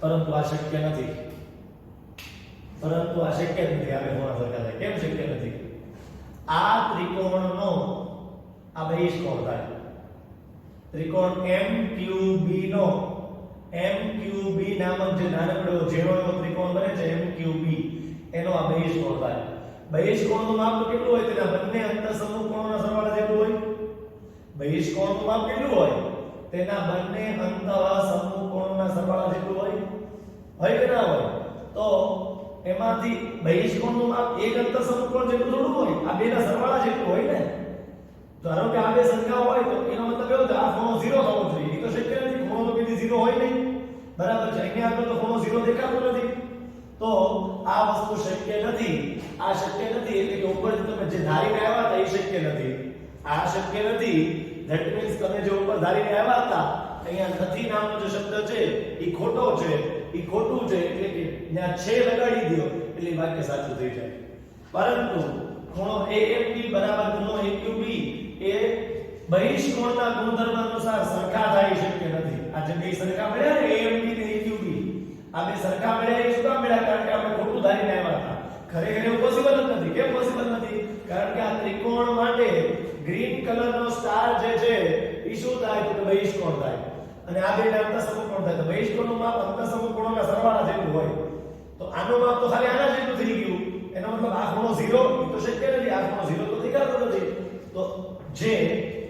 પરંતુ આ શક્ય નથી. પરંતુ આ શક્ય નથી. આ બે ખૂણા સરખા થાય. કેમ શક્ય નથી? આ ત્રિકોણનો આ બહિષ્કોણ થાય. ત્રિકોણ MQB નો MQB નામક જે નાનકડો ઝીણો એવો ત્રિકોણ બને છે MQB, એનો આ બહિષ્કોણ થાય. બહિષ્કોણનું માપ તો કેટલું હોય? તેના બંને અંતઃસમૂહ કોણોના સરવાળા જેટલું હોય. બહિષ્કોણનું માપ કેટલું હોય? તેના બંને અંતઃસમૂહ કોણોના સરવાળા જેટલું હોય. હોય કે ના હોય? તો એમાંથી બહિષ્કોણનું માપ એક અંતઃસમૂહ કોણ જેટલું થોડું હોય, આ બેના સરવાળા જેટલું હોય ને. ધારો કે આ બે સંખ્યા હોય તો એનો મતલબ એવો કે આ ખૂણો 0 થવો જોઈએ. એ તો શક્ય નથી. ખૂણો તો કદી 0 હોય નહીં. બરાબર છે? અહીંયા આગળ તો ખૂણો 0 દેખાતો નથી. તો આ વસ્તુ શક્ય નથી. આ શક્ય નથી એટલે કે ઉપરથી તમે જે ધારીને આવ્યા હતા એ શક્ય નથી. આ શક્ય નથી. ધેટ મીન્સ તમે જે ઉપર ધારીને આવ્યા હતા અહીંયા નથી નામનો જે શબ્દ છે એ ખોટો છે. એ ખોટું છે એટલે કે ત્યાં છે લગાડી દો એટલે વાક્ય સાચું થઈ જાય. પરંતુ ખૂણો AMB બરાબર ખૂણો AQB એ બહિષ્કોણના ગુણધર્મ અનુસાર સરખા થાય શક્ય નથી. આ જે બે સરખા મળ્યા ને AMB ને AQB, આ બે સરખા મળ્યા એ શું કામ મળ્યા? કારણ કે આપણે ખોટું ધારીને આવ્યા હતા. ખરેખર એવું પોસિબલ જ નથી. કેમ પોસિબલ નથી? કારણ કે આ ત્રિકોણ માટે ગ્રીન કલરનો સ્ટાર જે છે એ શું થાય? તો બહિષ્કોણ થાય. અને આ બેના અંતઃસમૂહ કોણ થાય? તો બહિષ્કોણનું માપ અંતઃસમૂહ કોણોના સરવાળા જેટલું હોય. તો આનું માપ તો ખાલી આના જેટલું થઈ ગયું. એનો મતલબ આ ખૂણો 0 એ તો શક્ય નથી. આ ખૂણો 0 તો દેખાતો નથી. તો જે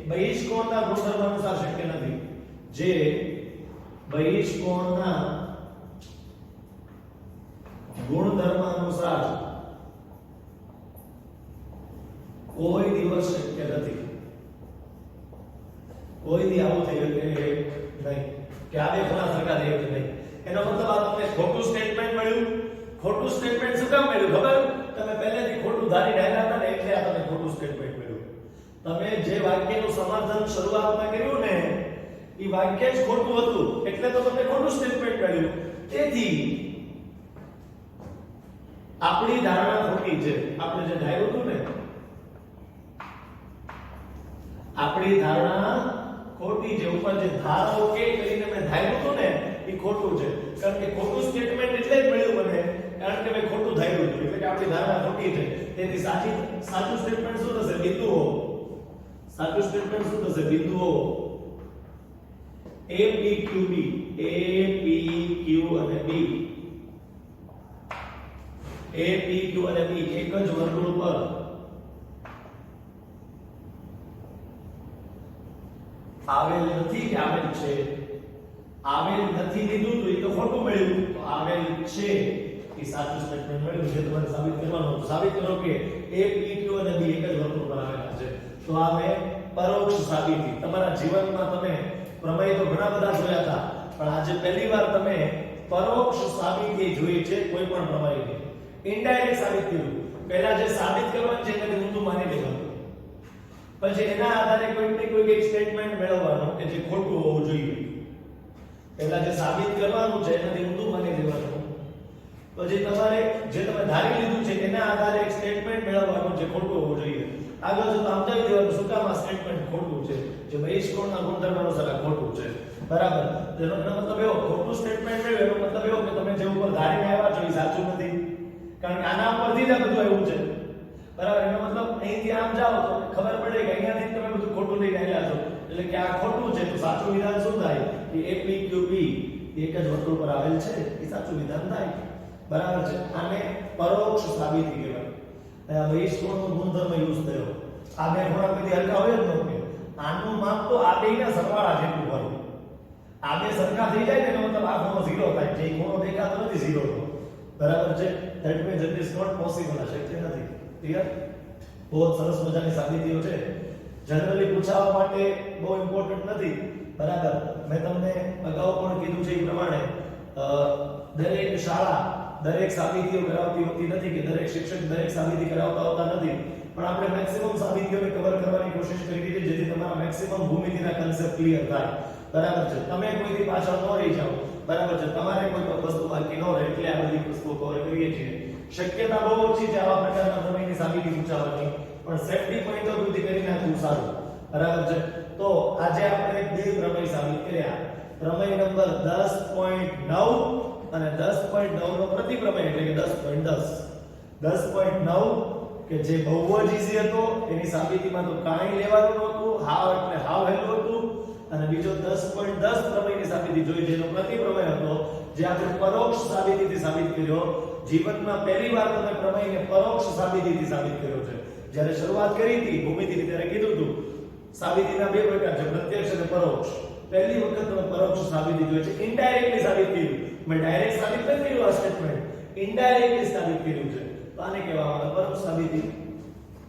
બહિષ્કોણના ગુણધર્મ અનુસાર શક્ય નથી, જે બહિષ્કોણના ગુણધર્મ અનુસાર કોઈ દિવસ શક્ય નથી. કોઈ દી આવું થઈ શકે નહીં કે આ બે ખૂણા સરખા થઈ શકે નહીં. એનો મતલબ આ તમને ખોટું સ્ટેટમેન્ટ મળ્યું. ખોટું સ્ટેટમેન્ટ શું કામ મળ્યું ખબર? તમે પહેલેથી ખોટું ધારી રહ્યા હતા ને એટલે આ તમને ખોટું સ્ટેટમેન્ટ મળ્યું. તમે જે વાક્યનું સમાધાન શરૂઆતમાં કર્યું ને એ વાક્ય જ ખોટું હતું એટલે તો તમને ખોટું સ્ટેટમેન્ટ મળ્યું. તેથી આપણી ધારણા ખોટી છે. આપણે જે ધાર્યું હતું ને, આપણી ધારણા ખોટી છે. ઉપર જે ધારો કે કરીને મેં ધાર્યું હતું ને એ ખોટું છે. કારણ કે ખોટું સ્ટેટમેન્ટ એટલે જ મળ્યું મને કારણ કે મેં ખોટું ધાર્યું હતું. એટલે કે આપણી ધારણા ખોટી છે. તેથી સાચું સ્ટેટમેન્ટ શું થશે? બિંદુઓ. સાચું સ્ટેટમેન્ટ શું થશે? બિંદુઓ A P Q B, A P Q અને B, A P Q અને B એક જ વર્તુળ પર આવેલ નથી કે આવેલ છે? આવેલ નથી લીધું તો એ તો ખોટું મળ્યું. તો આવેલ છે એ સાચું સ્ટેટમેન્ટ મળ્યું. જે તમારે સાબિત કરવાનું. સાબિત કરો કે A P Q અને B એક જ વર્તુળ પર આવેલા છે. તો આ મેં પરોક્ષ સાબિતી. તમારા જીવનમાં તમે પ્રમેય તો ઘણા બધા જોયા હતા પણ આજે પહેલી વાર તમે પરોક્ષ સાબિતી જોઈ છે કોઈ પણ પ્રમેયની. ઇનડાયરેક્ટ સાબિત કર્યું. પહેલા જે સાબિત કરવાનું છે એને ઊંધું માની લેવાનું. પછી એના આધારે કોઈ એક સ્ટેટમેન્ટ મેળવવાનું કે જે ખોટું હોવું જોઈએ. પહેલા જે સાબિત કરવાનું છે એનાથી ઊંધું માની લેવાનું. પછી તમારે જે તમે ધારી લીધું છે એના આધારે એક સ્ટેટમેન્ટ મેળવવાનું જે ખોટું હોવું જોઈએ. આગળ જો સમજાવી દેવાનું શું કામ આ સ્ટેટમેન્ટ ખોટું છે. જે બહિષ્કોણના ગુણધર્મ અનુસાર ખોટું છે. બરાબર? એનો મતલબ એવો ખોટું સ્ટેટમેન્ટ મેળવ્યું એનો મતલબ એવો કે તમે જે ઉપર ધારીને આવ્યા છો એ સાચું નથી. કારણ કે આના ઉપરથી જ આ બધું આવ્યું છે. બરાબર? એનો મતલબ અહીંથી આમ જાઓ તો ખબર પડે કે અહીંયાથી તમે બધું ખોટું લઈને આવ્યા છો. એટલે કે આ ખોટું છે તો સાચું વિધાન શું થાય? કે APQB એક જ વર્તુળ પર આવેલ છે એ સાચું વિધાન થાય. બરાબર છે? આને પરોક્ષ સાબિતી કહેવાય. આ બહિષ્કોણનો ગુણધર્મ યુઝ થયો. આ બે ખૂણા કદી હરખા હોય જ નથી. આનું માપ તો આ બેના સરવાળા જેટલું હોય. આ બે સરખા થઈ જાય ને એનો મતલબ આ ખૂણો 0 થાય. જે ખૂણો દેખાતો નથી 0 તો. બરાબર છે? That means it is not possible. શક્ય નથી. ક્લિયર? બહુ સરસ મજાની સાબિતીઓ છે. જનરલી પૂછાવા માટે બહુ ઇમ્પોર્ટન્ટ નથી. બરાબર? મેં તમને અગાઉ પણ કીધું છે એ પ્રમાણે દરેક શાળા દરેક સાબિતીઓ કરાવતી હોતી નથી કે દરેક શિક્ષક દરેક સાબિતી કરાવતા હોતા નથી. પણ આપણે મેક્સિમમ સાબિતીઓને કવર કરવાની કોશિશ કરી દીધી જેથી તમારા મેક્સિમમ ભૂમિતિના કન્સેપ્ટ ક્લિયર થાય. બરાબર છે? તમે કોઈથી પાછળ ન રહી જાઓ. બરાબર છે? તમારે કોઈ વસ્તુ બાકી ન રહે એટલે આ બધી વસ્તુઓ કવર કરીએ છીએ. શક્યતા બહુ ઓછી છે આવા પ્રકારના પ્રમેયની સાબિતી પૂછાવાની પણ સેફટી પોઈન્ટ ઓફ વ્યૂથી કરી નાખવું સારું. બરાબર છે? તો આજે આપણે બે પ્રમેય સાબિત કર્યા. પ્રમેય નંબર 10.9 અને 10.9 નો પ્રતિપ્રમેય એટલે કે 10.10 10.9 કે જે બહુ જ ઈઝી હતો, એની સાબિતીમાં તો કાંઈ લેવાનું નહોતું, હાવ એટલે હાવ હેલું હતું. અને બીજો 10.10 પ્રમેયની સાબિતી જોઈ, જેનો પ્રતિપ્રમેય હતો, જે આપણે પરોક્ષ સાબિતીથી સાબિત કર્યો. જીવનમાં પહેલીવાર તમે પ્રમેયને પરોક્ષ સાબિતીથી સાબિત કર્યો છે. જ્યારે શરૂઆત કરી હતી ભૂમિતિની ત્યારે કીધું હતું સાબિતીના બે પ્રકાર છે, પ્રત્યક્ષ અને પરોક્ષ. પહેલી વખત તમે પરોક્ષ સાબિતી જોઈ છે, ઇનડાયરેક્ટલી સાબિત કર્યું. મેં ડાયરેક્ટ સાબિત નથી કર્યું આ સ્ટેટમેન્ટ, ઇનડાયરેક્ટલી સાબિત કર્યું છે. તો આને કહેવામાં આવે પરોક્ષ સાબિતી.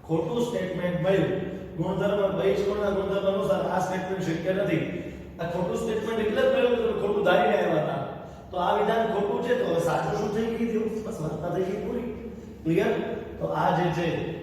ખોટું સ્ટેટમેન્ટ મળ્યું, ગુણધર્મ બહિષ્કરણના ગુણધર્મ અનુસાર આ સ્ટેટમેન્ટ શક્ય નથી. આ ખોટું સ્ટેટમેન્ટ એટલે જ મળ્યું કે ખોટું ધારીને આવ્યા હતા. તો આ વિધાન ખોટું છે, તો સાચું શું થઈ ગયું? બસ વાર્તા થઈ ગઈ પૂરી. ક્લિયર? તો આ જે છે